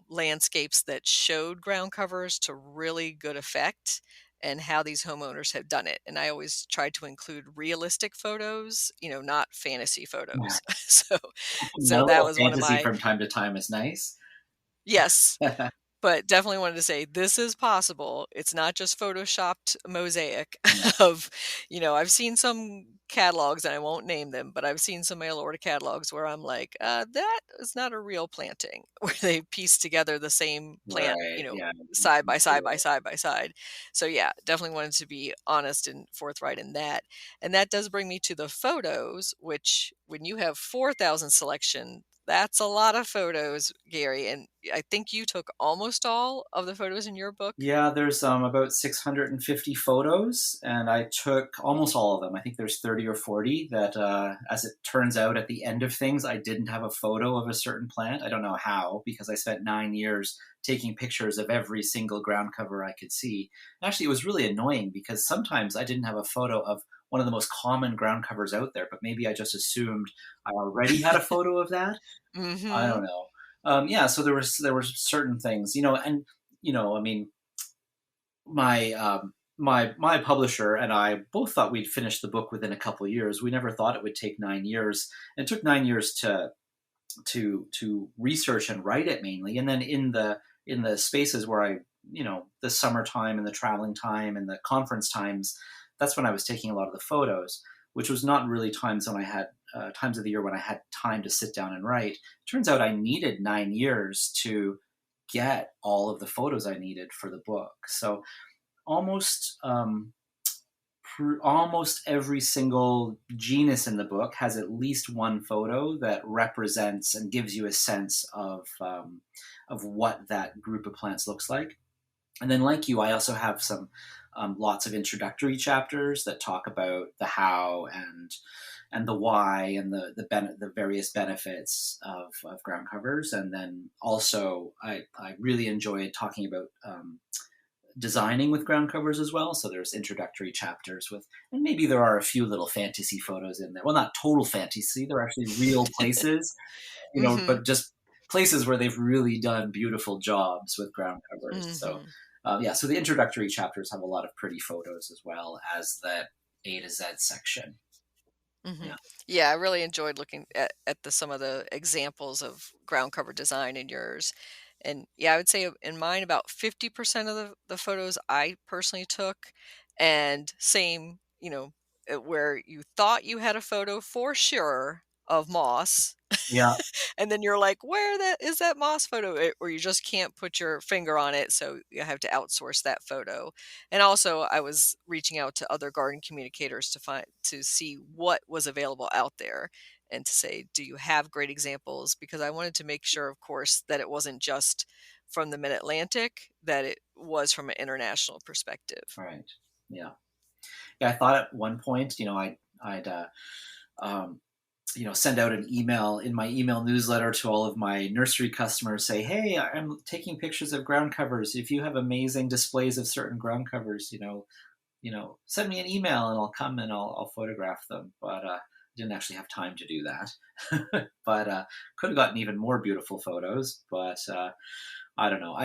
landscapes that showed ground covers to really good effect and how these homeowners have done it. And I always try to include realistic photos, not fantasy Yeah. photos. so A so that little was one of fantasy my from time to time is nice. yes. But definitely wanted to say this is possible. It's not just photoshopped mosaic Yeah. of, I've seen some catalogs and I won't name them, but I've seen some mail order catalogs where I'm like, that is not a real planting, where they piece together the same plant, Right. Yeah. side by See side by it. side by side. So yeah, definitely wanted to be honest and forthright in that. And that does bring me to the photos, which when you have 4,000 selection, that's a lot of photos, Gary. And I think you took almost all of the photos in your book. Yeah, there's about 650 photos, and I took almost all of them. I think there's 30 or 40 that, as it turns out, at the end of things, I didn't have a photo of a certain plant. I don't know how, because I spent 9 years taking pictures of every single ground cover I could see. Actually, it was really annoying because sometimes I didn't have a photo of one of the most common ground covers out there, but maybe I just assumed I already had a photo of that. I Mm-hmm. don't know. Yeah, so there were certain things, and I mean, my publisher and I both thought we'd finish the book within a couple of years. We never thought it would take 9 years. It took 9 years to research and write it mainly, and then in the spaces where the summertime and the traveling time and the conference times, that's when I was taking a lot of the photos, which was not really times when I had times of the year when I had time to sit down and write. Turns out I needed 9 years to get all of the photos I needed for the book. So almost almost every single genus in the book has at least one photo that represents and gives you a sense of what that group of plants looks like. And then, like you, I also have some lots of introductory chapters that talk about the how and the why and the various benefits of ground covers. And then also, I really enjoyed talking about designing with ground covers as well. So there's introductory chapters with, and maybe there are a few little fantasy photos in there. Well, not total fantasy. They're actually real places, Mm-hmm. but just places where they've really done beautiful jobs with ground covers. So, Mm-hmm. yeah, so the introductory chapters have a lot of pretty photos as well as the A to Z section. Mm-hmm. Yeah. Yeah, I really enjoyed looking at some of the examples of ground cover design in yours. And yeah, I would say in mine, about 50% of the photos I personally took. And same, where you thought you had a photo for sure of moss. Yeah. And then you're like, where that is that moss photo? Or you just can't put your finger on it. So you have to outsource that photo. And also, I was reaching out to other garden communicators to see what was available out there and to say, do you have great examples? Because I wanted to make sure, of course, that it wasn't just from the Mid-Atlantic, that it was from an international perspective. Right. Yeah. Yeah. I thought at one point, I'd um, send out an email in my email newsletter to all of my nursery customers, say, hey, I'm taking pictures of ground covers. If you have amazing displays of certain ground covers, send me an email and I'll come and I'll photograph them. But didn't actually have time to do that. But could have gotten even more beautiful photos. But I don't know.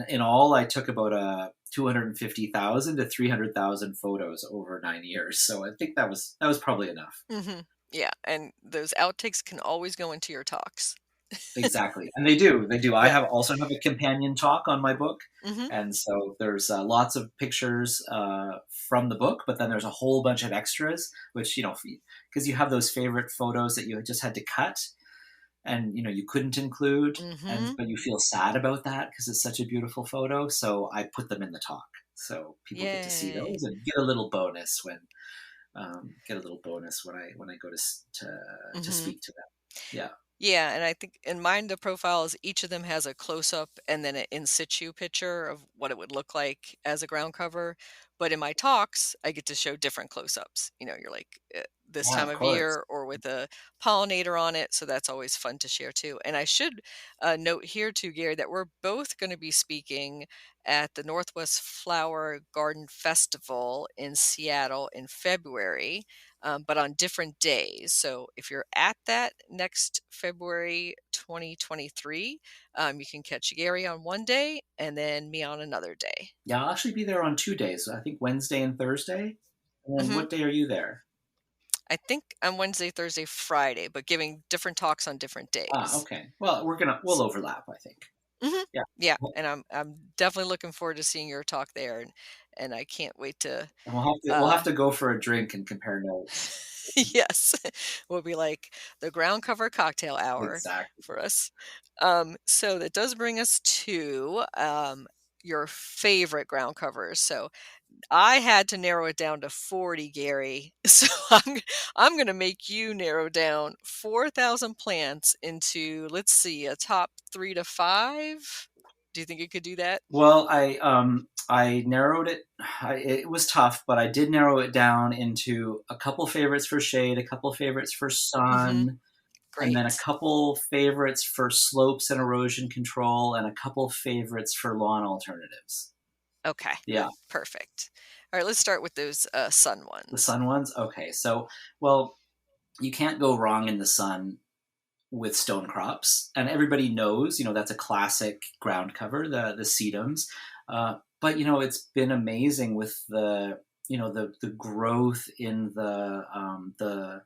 In all, I took about 250,000 to 300,000 photos over 9 years. So I think that was probably enough. Hmm. Yeah, and those outtakes can always go into your talks. Exactly, and they do. I Yeah. have also have a companion talk on my book, Hmm. and so there's lots of pictures from the book, but then there's a whole bunch of extras, which because you have those favorite photos that you just had to cut, and you couldn't include, and Hmm. but you feel sad about that because it's such a beautiful photo. So I put them in the talk, so people get to see Yay. those and get a little bonus when I go to Hmm. speak to them. Yeah. Yeah, and I think in mine, the profile is each of them has a close-up and then an in situ picture of what it would look like as a ground cover. But in my talks, I get to show different close-ups. You're like this Yeah, time of of course. year or with a pollinator on it. So that's always fun to share too. And I should note here too, Gary, that we're both going to be speaking at the Northwest Flower Garden Festival in Seattle in February, but on different days. So if you're at that next February 2023, you can catch Gary on one day and then me on another day. Yeah, I'll actually be there on 2 days. I think Wednesday and Thursday. And then hmm what day are you there? I think on Wednesday, Thursday, Friday, but giving different talks on different Ah, days. okay. Well, we'll overlap, I think. hmm Yeah. Yeah, and I'm definitely looking forward to seeing your talk there, and I can't wait to. And we'll have to go for a drink and compare notes. Yes, will be like the ground cover cocktail hour Exactly. for us. So that does bring us to your favorite ground covers. So I had to narrow it down to 40, Gary. So I'm going to make you narrow down 4,000 plants into, let's see, a top 3 to 5. Do you think you could do that? Well, I narrowed it. It was tough, but I did narrow it down into a couple favorites for shade, a couple favorites for Mm-hmm. sun, and then a Great. couple favorites for slopes and erosion control, and a couple favorites for lawn alternatives. Okay. Yeah, Perfect. All right, let's start with those sun the ones. sun ones. Okay, so well, you can't go wrong in the sun with stone crops, and everybody knows, that's a classic ground cover, the sedums. But it's been amazing with the growth in the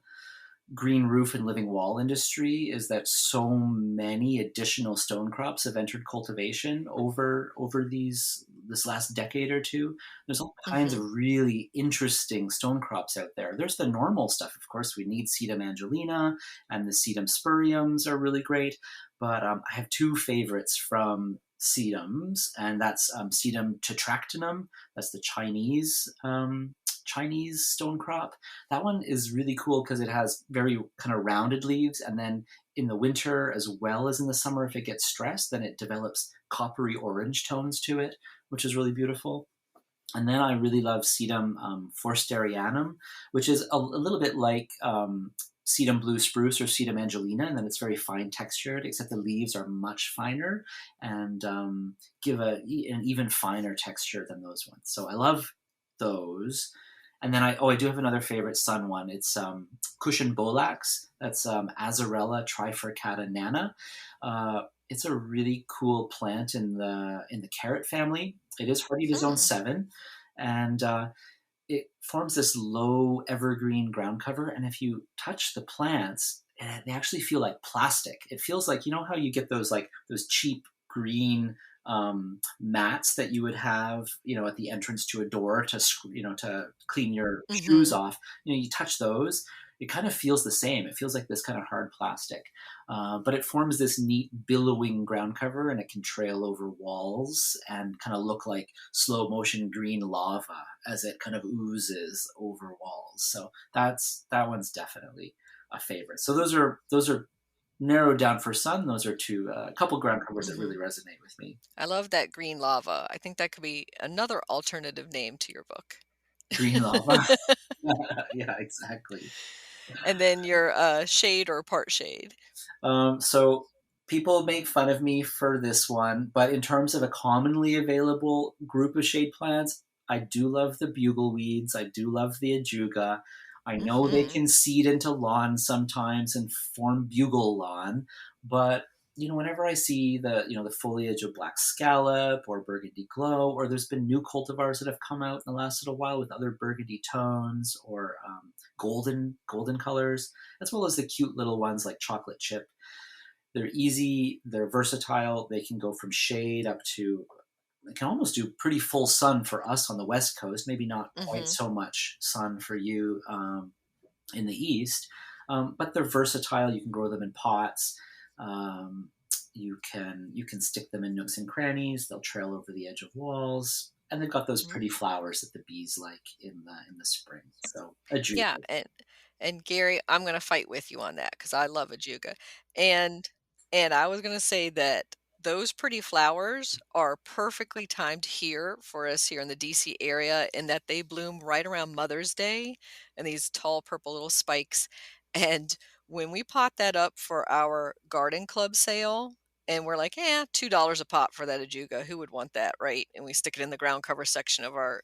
green roof and living wall industry, is that so many additional stone crops have entered cultivation over this last decade or two. There's all kinds Mm-hmm. of really interesting stone crops out there. There's the normal stuff, of course. We need sedum angelina, and the sedum spuriums are really great. But I have two favorites from sedums, and that's sedum tetractinum. That's the Chinese stone crop. That one is really cool because it has very kind of rounded leaves, and then in the winter as well as in the summer, if it gets stressed, then it develops coppery orange tones to it, which is really beautiful. And then I really love sedum forsterianum, which is a little bit like sedum blue spruce or sedum angelina, and then it's very fine textured, except the leaves are much finer and give an even finer texture than those ones. So I love those. And then I do have another favorite sun one. It's Cushion Bolax. That's Azarella trifurcata nana. It's a really cool plant in the carrot family. It is hardy to zone Hmm. 7, and it forms this low evergreen ground cover. And if you touch the plants, they actually feel like plastic. It feels like, how you get those cheap green mats that you would have, at the entrance to a door to clean your shoes Mm-hmm. off. You touch those, it kind of feels the same. It feels like this kind of hard plastic, but it forms this neat billowing ground cover, and it can trail over walls and kind of look like slow motion green lava as it kind of oozes over walls. So that one's definitely a favorite. So those are narrowed down for sun. Those are two a couple ground covers that Mm-hmm. really resonate with me. I love that green lava. I think that could be another alternative name to your book. Green lava. Yeah, exactly. And then your shade or part shade. So people make fun of me for this one, but in terms of a commonly available group of shade plants, I do love the bugleweeds. I do love the ajuga. I know they Mm-hmm. can seed into lawns sometimes and form bugle lawn, but whenever I see the foliage of black scallop or burgundy glow, or there's been new cultivars that have come out in the last little while with other burgundy tones or golden colors, as well as the cute little ones like chocolate chip. They're easy, they're versatile, they can go from shade up to, they can almost do pretty full sun for us on the West Coast, maybe not quite Mm-hmm. so much sun for you in the East, but they're versatile. You can grow them in pots. Um, you can stick them in nooks and crannies. They'll trail over the edge of walls, and they've got those pretty flowers that the bees like in the spring. So a Yeah, juice. And Gary, I'm going to fight with you on that because I love ajuga. And I was going to say that those pretty flowers are perfectly timed here for us here in the DC area in that they bloom right around Mother's Day and these tall purple little spikes. And when we pot that up for our garden club sale, and we're like, $2 a pot for that ajuga. Who would want that, right? And we stick it in the ground cover section of our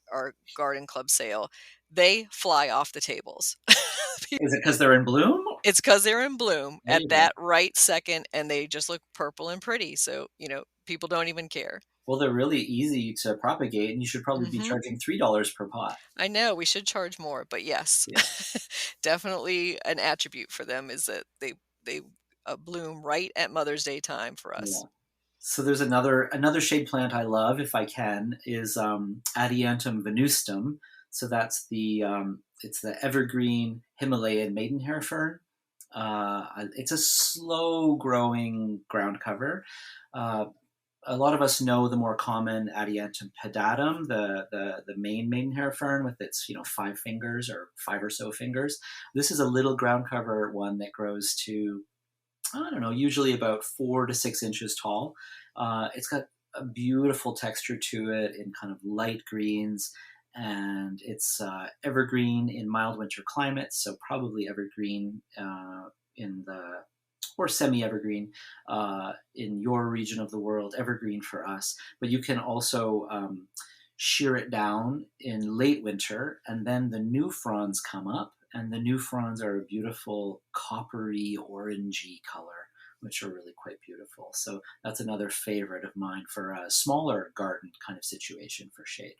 garden club sale. They fly off the tables. Is it because they're in bloom? It's because they're in bloom There at you go. that right second, and they just look purple and pretty. So, people don't even care. Well, they're really easy to propagate, and you should probably be Hmm. charging $3 per pot. I know we should charge more, but yes, Yeah. definitely an attribute for them is that they bloom right at Mother's Day time for Yeah. us. So there's another shade plant I love, if I can, is Adiantum venustum. So that's it's the evergreen Himalayan maidenhair fern. It's a slow growing ground cover. A lot of us know the more common Adiantum pedatum, the main maidenhair fern with its 5 fingers or 5 or so fingers. This is a little ground cover one that grows to, I don't know, usually about 4 to 6 inches tall. It's got a beautiful texture to it in kind of light greens, and it's evergreen in mild winter climates, so probably evergreen in the or semi-evergreen in your region of the world, evergreen for us. But you can also shear it down in late winter, and then the new fronds come up, and the new fronds are a beautiful coppery orangey color, which are really quite beautiful. So that's another favorite of mine for a smaller garden kind of situation for shade.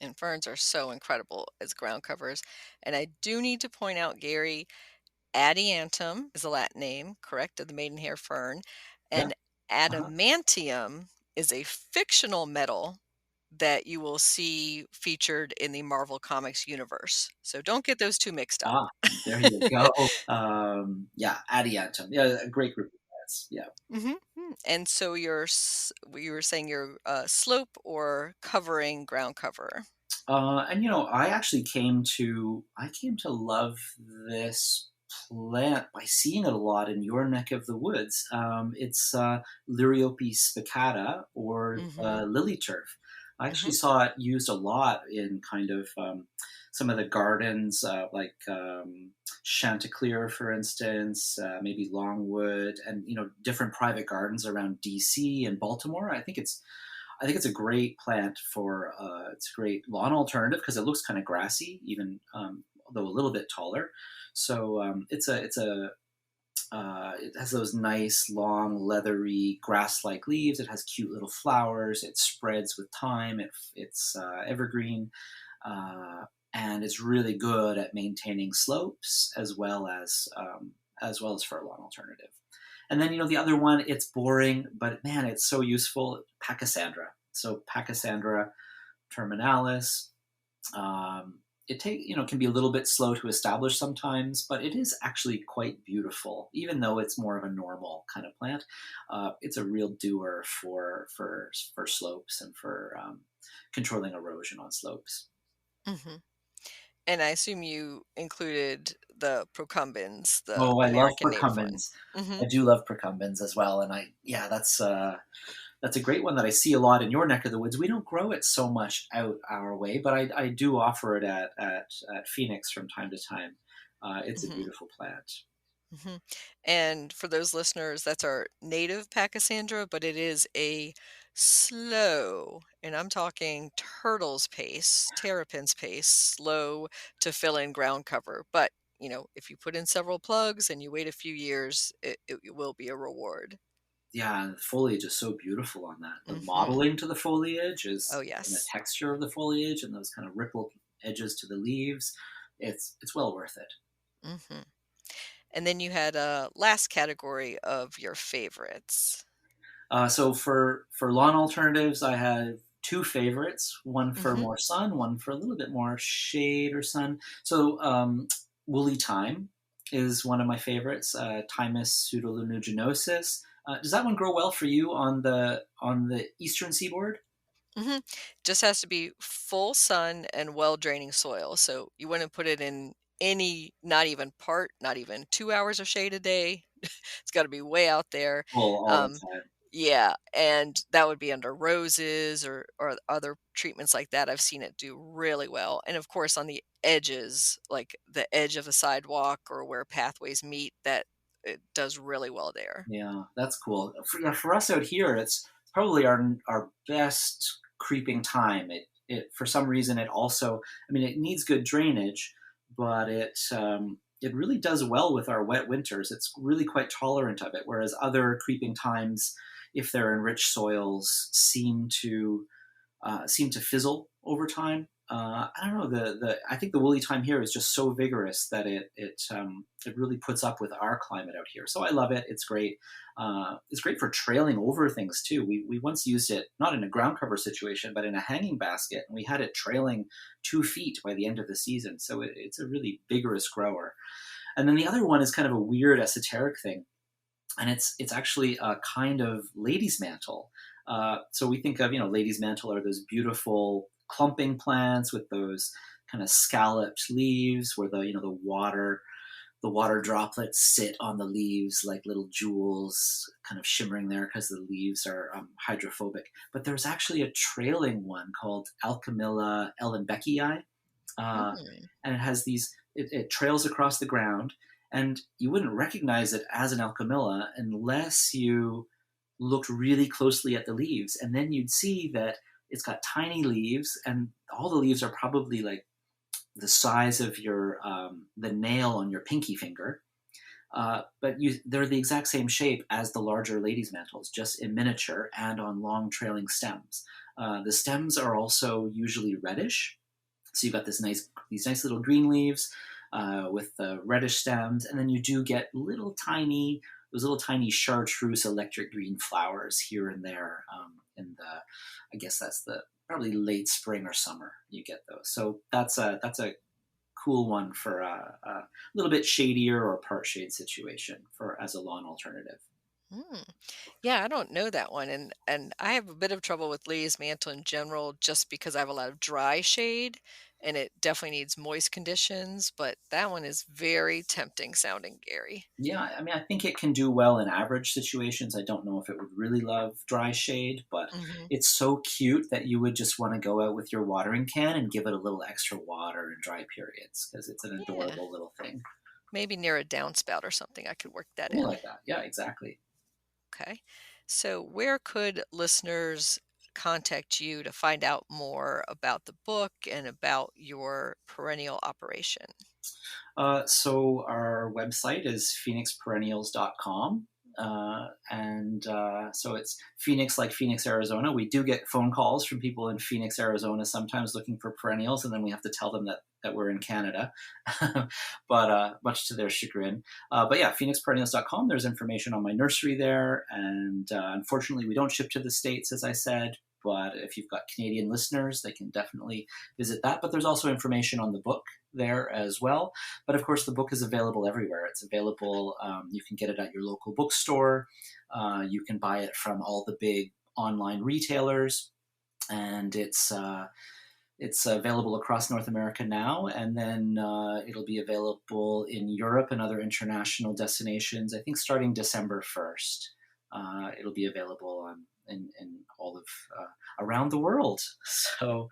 And ferns are so incredible as ground covers. And I do need to point out, Gary, Adiantum is the Latin name, correct, of the maidenhair fern, Yeah. and Uh-huh. adamantium is a fictional metal that you will see featured in the Marvel Comics universe. So don't get those two mixed up. Ah, there you go. Yeah, Adiantum. Yeah, a great group of plants. Yeah. Mhm, and so you were saying you're slope or covering ground cover. And I actually came to love this plant by seeing it a lot in your neck of the woods. It's Liriope spicata, or Mhm, lily turf. I actually mhm, saw it used a lot in kind of some of the gardens, like Chanticleer, for instance, maybe Longwood, and different private gardens around DC and Baltimore. I think it's a great plant for it's a great lawn alternative because it looks kind of grassy, even though a little bit taller. So it has those nice long leathery grass-like leaves. It has cute little flowers. It spreads with time. It's evergreen, uh, and it's really good at maintaining slopes as well as for a lawn alternative. And then the other one, it's boring, but man, it's so useful. Pachysandra. So Pachysandra terminalis. It can be a little bit slow to establish sometimes, but it is actually quite beautiful, even though it's more of a normal kind of plant. It's a real doer for slopes and for controlling erosion on slopes. mhm. And I assume you included the procumbens, the Oh, I love American native one. procumbens. I Mhm, do love procumbens as well, and that's a great one that I see a lot in your neck of the woods. We don't grow it so much out our way, but I do offer it at Phoenix from time to time. It's a mhm. beautiful plant. Mhm. And for those listeners, that's our native Pachysandra, but it is a slow, and I'm talking turtle's pace, terrapin's pace, slow to fill in ground cover. But, if you put in several plugs and you wait a few years, it will be a reward. Yeah, and the foliage is so beautiful on that. The Hmm. modeling to the foliage Oh, is, and the yes. texture of the foliage and those kind of rippled edges to the leaves. It's well worth it. Hmm. And then you had a last category of your favorites. So for lawn alternatives, I have two favorites. One for Hmm. more sun, one for a little bit more shade or sun. So woolly thyme is one of my favorites. Thymus pseudolunuginosus. Does that one grow well for you on the eastern seaboard? Hmm. Just has to be full sun and well draining soil. So you wouldn't put it in not even 2 hours of shade a day. It's got to be way out there. Full all the Um, time. yeah, and that would be under roses or other treatments like that. I've seen it do really well. And of course, on the edges, like the edge of a sidewalk or where pathways meet, that it does really well there. Yeah, that's cool. For us out here, it's probably our best creeping time. It for some reason it also, I mean, it needs good drainage, but it really does well with our wet winters. It's really quite tolerant of it, whereas other creeping times, if they're in rich soils, seem to fizzle over time. I don't know. I think the woolly time here is just so vigorous that it really puts up with our climate out here. So I love it. It's great. It's great for trailing over things too. We once used it not in a ground cover situation, but in a hanging basket, and we had it trailing 2 feet by the end of the season. So it's a really vigorous grower. And then the other one is kind of a weird esoteric thing, and it's actually a kind of lady's mantle. So we think of, lady's mantle are those beautiful clumping plants with those kind of scalloped leaves where the water droplets sit on the leaves like little jewels kind of shimmering there because the leaves are hydrophobic. But there's actually a trailing one called Alchemilla ellenbeckii. Mm. And it has it trails across the ground, and you wouldn't recognize it as an Alchemilla unless you looked really closely at the leaves, and then you'd see that it's got tiny leaves, and all the leaves are probably like the size of your the nail on your pinky finger, but they're the exact same shape as the larger lady's mantles, just in miniature and on long trailing stems. The stems are also usually reddish, so you've got these nice little green leaves with the reddish stems, and then you do get those little tiny chartreuse electric green flowers here and there I guess that's probably late spring or summer you get those. So that's a cool one for a little bit shadier or part shade situation as a lawn alternative. Mm. Yeah, I don't know that one, and I have a bit of trouble with lady's mantle in general, just because I have a lot of dry shade, and it definitely needs moist conditions. But that one is very tempting sounding, Gary. Yeah, I mean, I think it can do well in average situations. I don't know if it would really love dry shade, but Hmm. it's so cute that you would just want to go out with your watering can and give it a little extra water in dry periods because it's an Yeah, adorable little thing. maybe near a downspout or something, I could work that Something in. like that. Yeah, exactly. Okay. So, where could listeners contact you to find out more about the book and about your perennial operation? So our website is phoenixperennials.com. So it's Phoenix, like Phoenix, Arizona. We do get phone calls from people in Phoenix, Arizona, sometimes looking for perennials, and then we have to tell them that we're in Canada, but much to their chagrin. But yeah, phoenixperennials.com. There's information on my nursery there, and unfortunately, we don't ship to the States, as I said. But if you've got Canadian listeners, they can definitely visit that. But there's also information on the book there as well. But of course, the book is available everywhere. It's available. You can get it at your local bookstore. You can buy it from all the big online retailers, and it's available across North America now, and then it'll be available in Europe and other international destinations. I think starting December 1st, it'll be available in all of around the world. So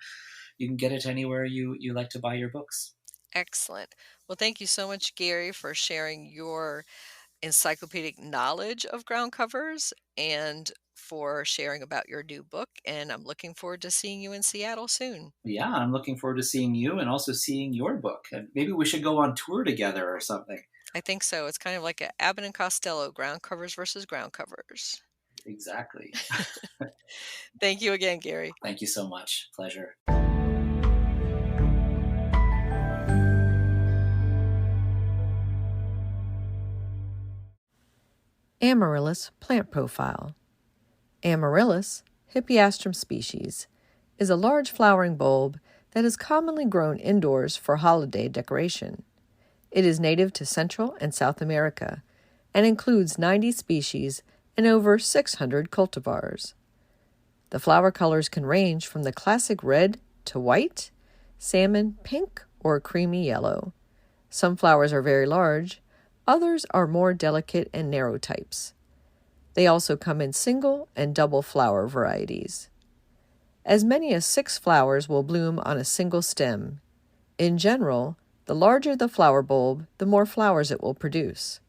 you can get it anywhere you like to buy your books. Excellent. Well, thank you so much, Gary, for sharing your encyclopedic knowledge of ground covers and for sharing about your new book. And I'm looking forward to seeing you in Seattle soon. Yeah, I'm looking forward to seeing you and also seeing your book. And maybe we should go on tour together or something. I think so. It's kind of like a Abbott and Costello, ground covers versus ground covers. Exactly. Thank you again, Gary. Thank you so much. Pleasure. Amaryllis plant profile. Amaryllis, Hippeastrum species, is a large flowering bulb that is commonly grown indoors for holiday decoration. It is native to Central and South America and includes 90 species and over 600 cultivars. The flower colors can range from the classic red to white, salmon, pink, or creamy yellow. Some flowers are very large, others are more delicate and narrow types. They also come in single and double flower varieties. As many as 6 flowers will bloom on a single stem. In general, the larger the flower bulb, the more flowers it will produce.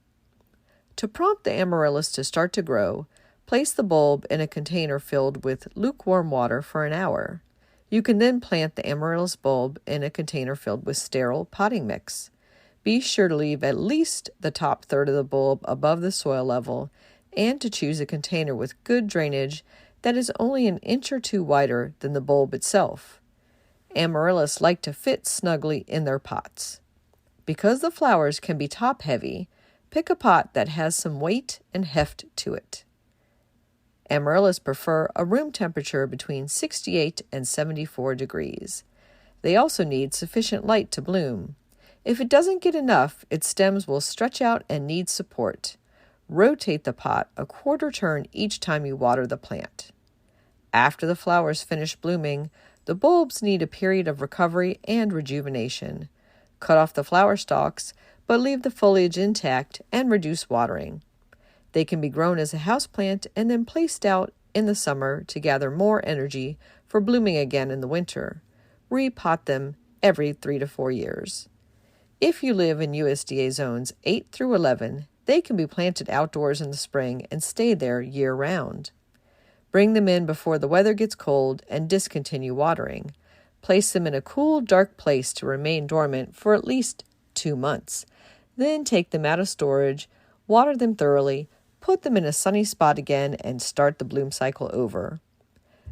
To prompt the amaryllis to start to grow, place the bulb in a container filled with lukewarm water for an hour. You can then plant the amaryllis bulb in a container filled with sterile potting mix. Be sure to leave at least the top third of the bulb above the soil level and to choose a container with good drainage that is only an inch or 2 wider than the bulb itself. Amaryllis like to fit snugly in their pots. Because the flowers can be top-heavy, pick a pot that has some weight and heft to it. Amaryllis prefer a room temperature between 68 and 74 degrees. They also need sufficient light to bloom. If it doesn't get enough, its stems will stretch out and need support. Rotate the pot a quarter turn each time you water the plant. After the flowers finish blooming, the bulbs need a period of recovery and rejuvenation. Cut off the flower stalks, but leave the foliage intact and reduce watering. They can be grown as a houseplant and then placed out in the summer to gather more energy for blooming again in the winter. Repot them every 3 to 4 years. If you live in USDA zones 8 through 11, they can be planted outdoors in the spring and stay there year-round. Bring them in before the weather gets cold and discontinue watering. Place them in a cool, dark place to remain dormant for at least 2 months. Then take them out of storage, water them thoroughly, put them in a sunny spot again, and start the bloom cycle over.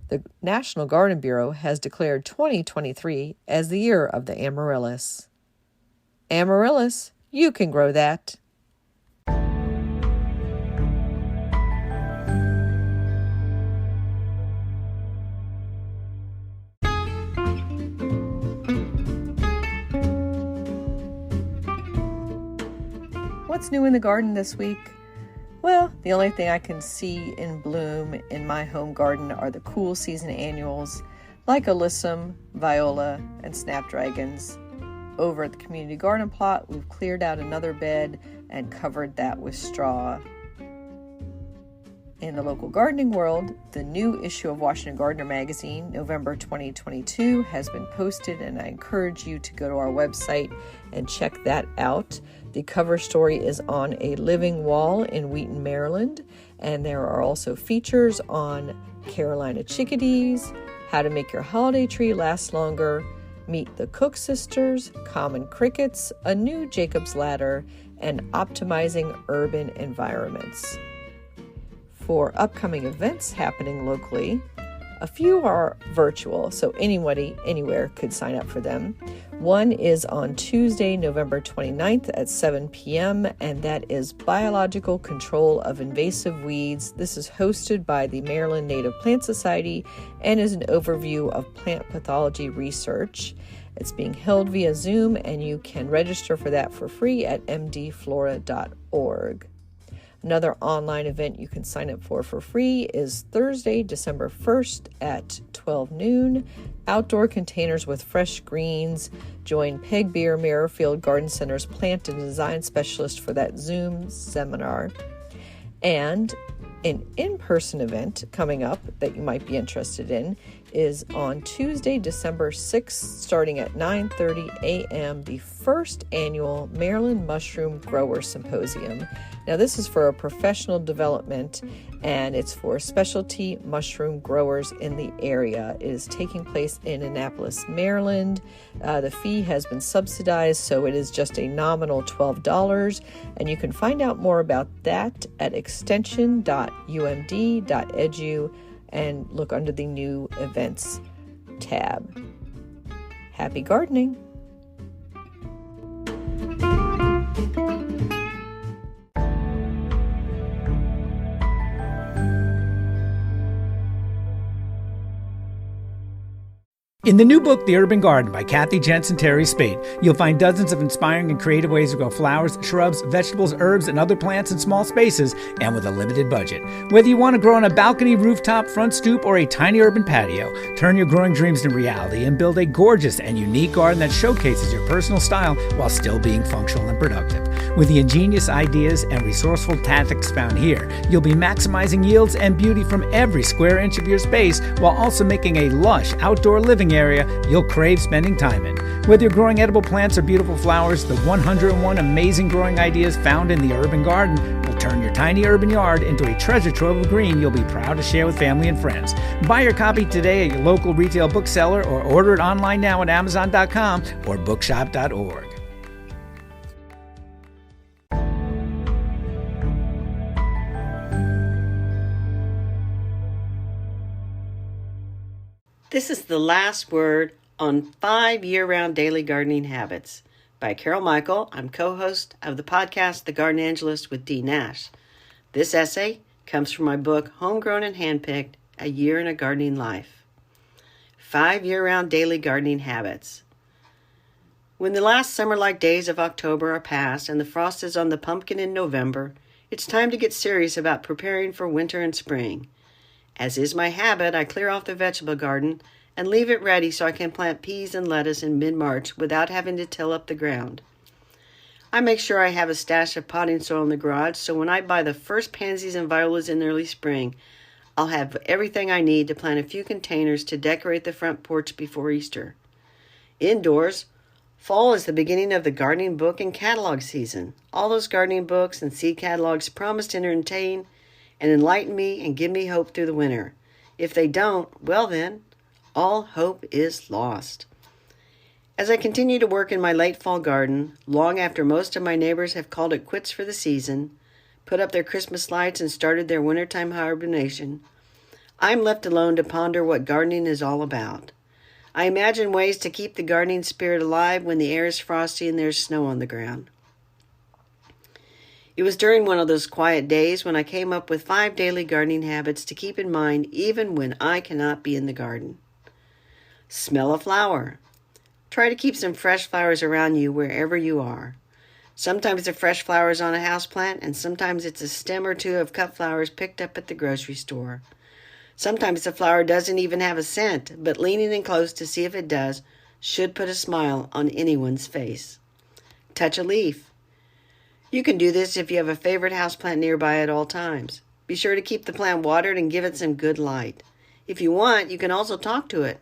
The National Garden Bureau has declared 2023 as the year of the amaryllis. Amaryllis, you can grow that. What's new in the garden this week? Well, the only thing I can see in bloom in my home garden are the cool season annuals like alyssum, viola, and snapdragons. Over at the community garden plot, we've cleared out another bed and covered that with straw. In the local gardening world, the new issue of Washington Gardener magazine, November 2022, has been posted, and I encourage you to go to our website and check that out. The cover story is on a living wall in Wheaton, Maryland, and there are also features on Carolina chickadees, how to make your holiday tree last longer, meet the Cook sisters, common crickets, a new Jacob's ladder, and optimizing urban environments. For upcoming events happening locally, a few are virtual, so anybody, anywhere could sign up for them. One is on Tuesday, November 29th at 7 p.m., and that is Biological Control of Invasive Weeds. This is hosted by the Maryland Native Plant Society and is an overview of plant pathology research. It's being held via Zoom, and you can register for that for free at mdflora.org. Another online event you can sign up for free is Thursday, December 1st at 12 noon. Outdoor containers with fresh greens. Join Peg Beer Merrifield Garden Center's plant and design specialist for that Zoom seminar. And an in-person event coming up that you might be interested in is on Tuesday, December 6th, starting at 9:30 a.m., the first annual Maryland Mushroom Grower Symposium. Now, this is for a professional development, and it's for specialty mushroom growers in the area. It is taking place in Annapolis, Maryland. The fee has been subsidized, so it is just a nominal $12, and you can find out more about that at extension.umd.edu and look under the new events tab. Happy gardening! In the new book, The Urban Garden by Kathy Jentz and Terry Spade, you'll find dozens of inspiring and creative ways to grow flowers, shrubs, vegetables, herbs, and other plants in small spaces and with a limited budget. Whether you want to grow on a balcony, rooftop, front stoop, or a tiny urban patio, turn your growing dreams into reality and build a gorgeous and unique garden that showcases your personal style while still being functional and productive. With the ingenious ideas and resourceful tactics found here, you'll be maximizing yields and beauty from every square inch of your space while also making a lush outdoor living area you'll crave spending time in. Whether you're growing edible plants or beautiful flowers, the 101 amazing growing ideas found in the Urban Garden will turn your tiny urban yard into a treasure trove of green you'll be proud to share with family and friends. Buy your copy today at your local retail bookseller or order it online now at Amazon.com or bookshop.org. This is the last word on 5 year-round daily gardening habits by Carol Michael. I'm co-host of the podcast, The Garden Angelist with Dee Nash. This essay comes from my book, Homegrown and Handpicked, A Year in a Gardening Life. 5 year-round daily gardening habits. When the last summer-like days of October are past and the frost is on the pumpkin in November, it's time to get serious about preparing for winter and spring. As is my habit, I clear off the vegetable garden and leave it ready so I can plant peas and lettuce in mid-March without having to till up the ground. I make sure I have a stash of potting soil in the garage, so when I buy the first pansies and violas in early spring, I'll have everything I need to plant a few containers to decorate the front porch before Easter. Indoors, fall is the beginning of the gardening book and catalog season. All those gardening books and seed catalogs promise to entertain and enlighten me and give me hope through the winter. If they don't, well then, all hope is lost. As I continue to work in my late fall garden, long after most of my neighbors have called it quits for the season, put up their Christmas lights and started their wintertime hibernation, I'm left alone to ponder what gardening is all about. I imagine ways to keep the gardening spirit alive when the air is frosty and there's snow on the ground. It was during one of those quiet days when I came up with 5 daily gardening habits to keep in mind even when I cannot be in the garden. Smell a flower. Try to keep some fresh flowers around you wherever you are. Sometimes the fresh flower is on a houseplant, and sometimes it's a stem or two of cut flowers picked up at the grocery store. Sometimes the flower doesn't even have a scent, but leaning in close to see if it does should put a smile on anyone's face. Touch a leaf. You can do this if you have a favorite houseplant nearby at all times. Be sure to keep the plant watered and give it some good light. If you want, you can also talk to it.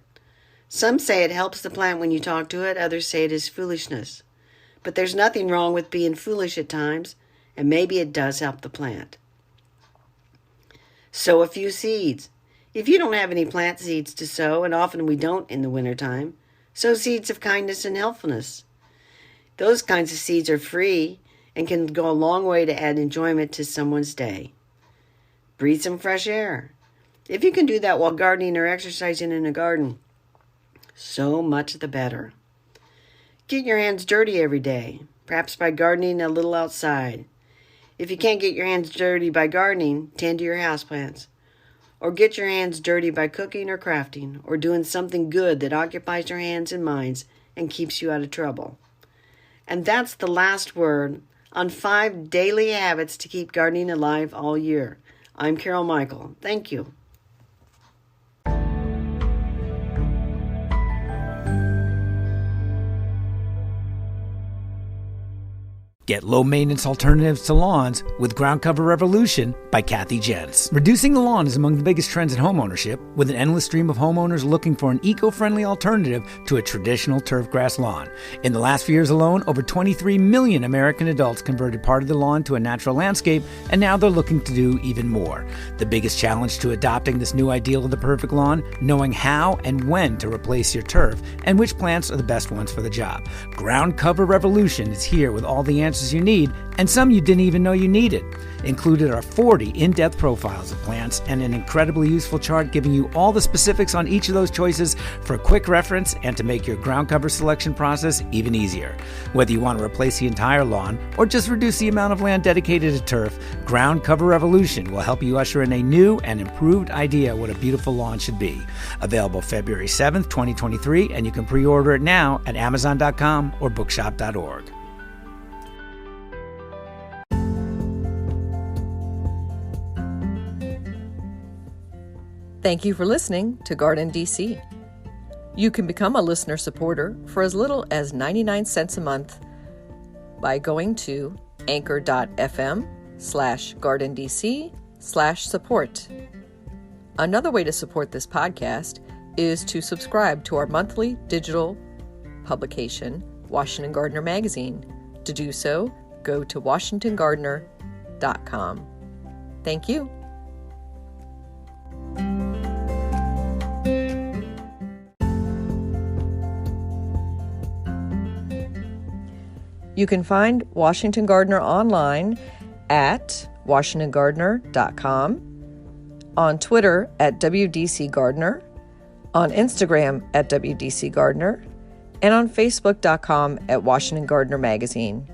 Some say it helps the plant when you talk to it, others say it is foolishness. But there's nothing wrong with being foolish at times, and maybe it does help the plant. Sow a few seeds. If you don't have any plant seeds to sow, and often we don't in the wintertime, sow seeds of kindness and helpfulness. Those kinds of seeds are free and can go a long way to add enjoyment to someone's day. Breathe some fresh air. If you can do that while gardening or exercising in a garden, so much the better. Get your hands dirty every day, perhaps by gardening a little outside. If you can't get your hands dirty by gardening, tend to your houseplants. Or get your hands dirty by cooking or crafting, or doing something good that occupies your hands and minds and keeps you out of trouble. And that's the last word on 5 daily habits to keep gardening alive all year. I'm Carol Michael. Thank you. Get low-maintenance alternatives to lawns with Ground Cover Revolution by Kathy Jentz. Reducing the lawn is among the biggest trends in homeownership, with an endless stream of homeowners looking for an eco-friendly alternative to a traditional turf grass lawn. In the last few years alone, over 23 million American adults converted part of the lawn to a natural landscape, and now they're looking to do even more. The biggest challenge to adopting this new ideal of the perfect lawn, knowing how and when to replace your turf, and which plants are the best ones for the job. Ground Cover Revolution is here with all the answers resources you need, and some you didn't even know you needed. Included are 40 in-depth profiles of plants and an incredibly useful chart giving you all the specifics on each of those choices for quick reference and to make your ground cover selection process even easier. Whether you want to replace the entire lawn or just reduce the amount of land dedicated to turf, Ground Cover Revolution will help you usher in a new and improved idea what a beautiful lawn should be. Available February 7th, 2023, and you can pre-order it now at Amazon.com or bookshop.org. Thank you for listening to GardenDC. You can become a listener supporter for as little as 99 cents a month by going to anchor.fm/GardenDC/support. Another way to support this podcast is to subscribe to our monthly digital publication, Washington Gardener Magazine. To do so, go to WashingtonGardener.com. Thank you. You can find Washington Gardener online at WashingtonGardener.com, on Twitter at WDC Gardener, on Instagram at WDC Gardener, and on Facebook.com at Washington Gardener Magazine.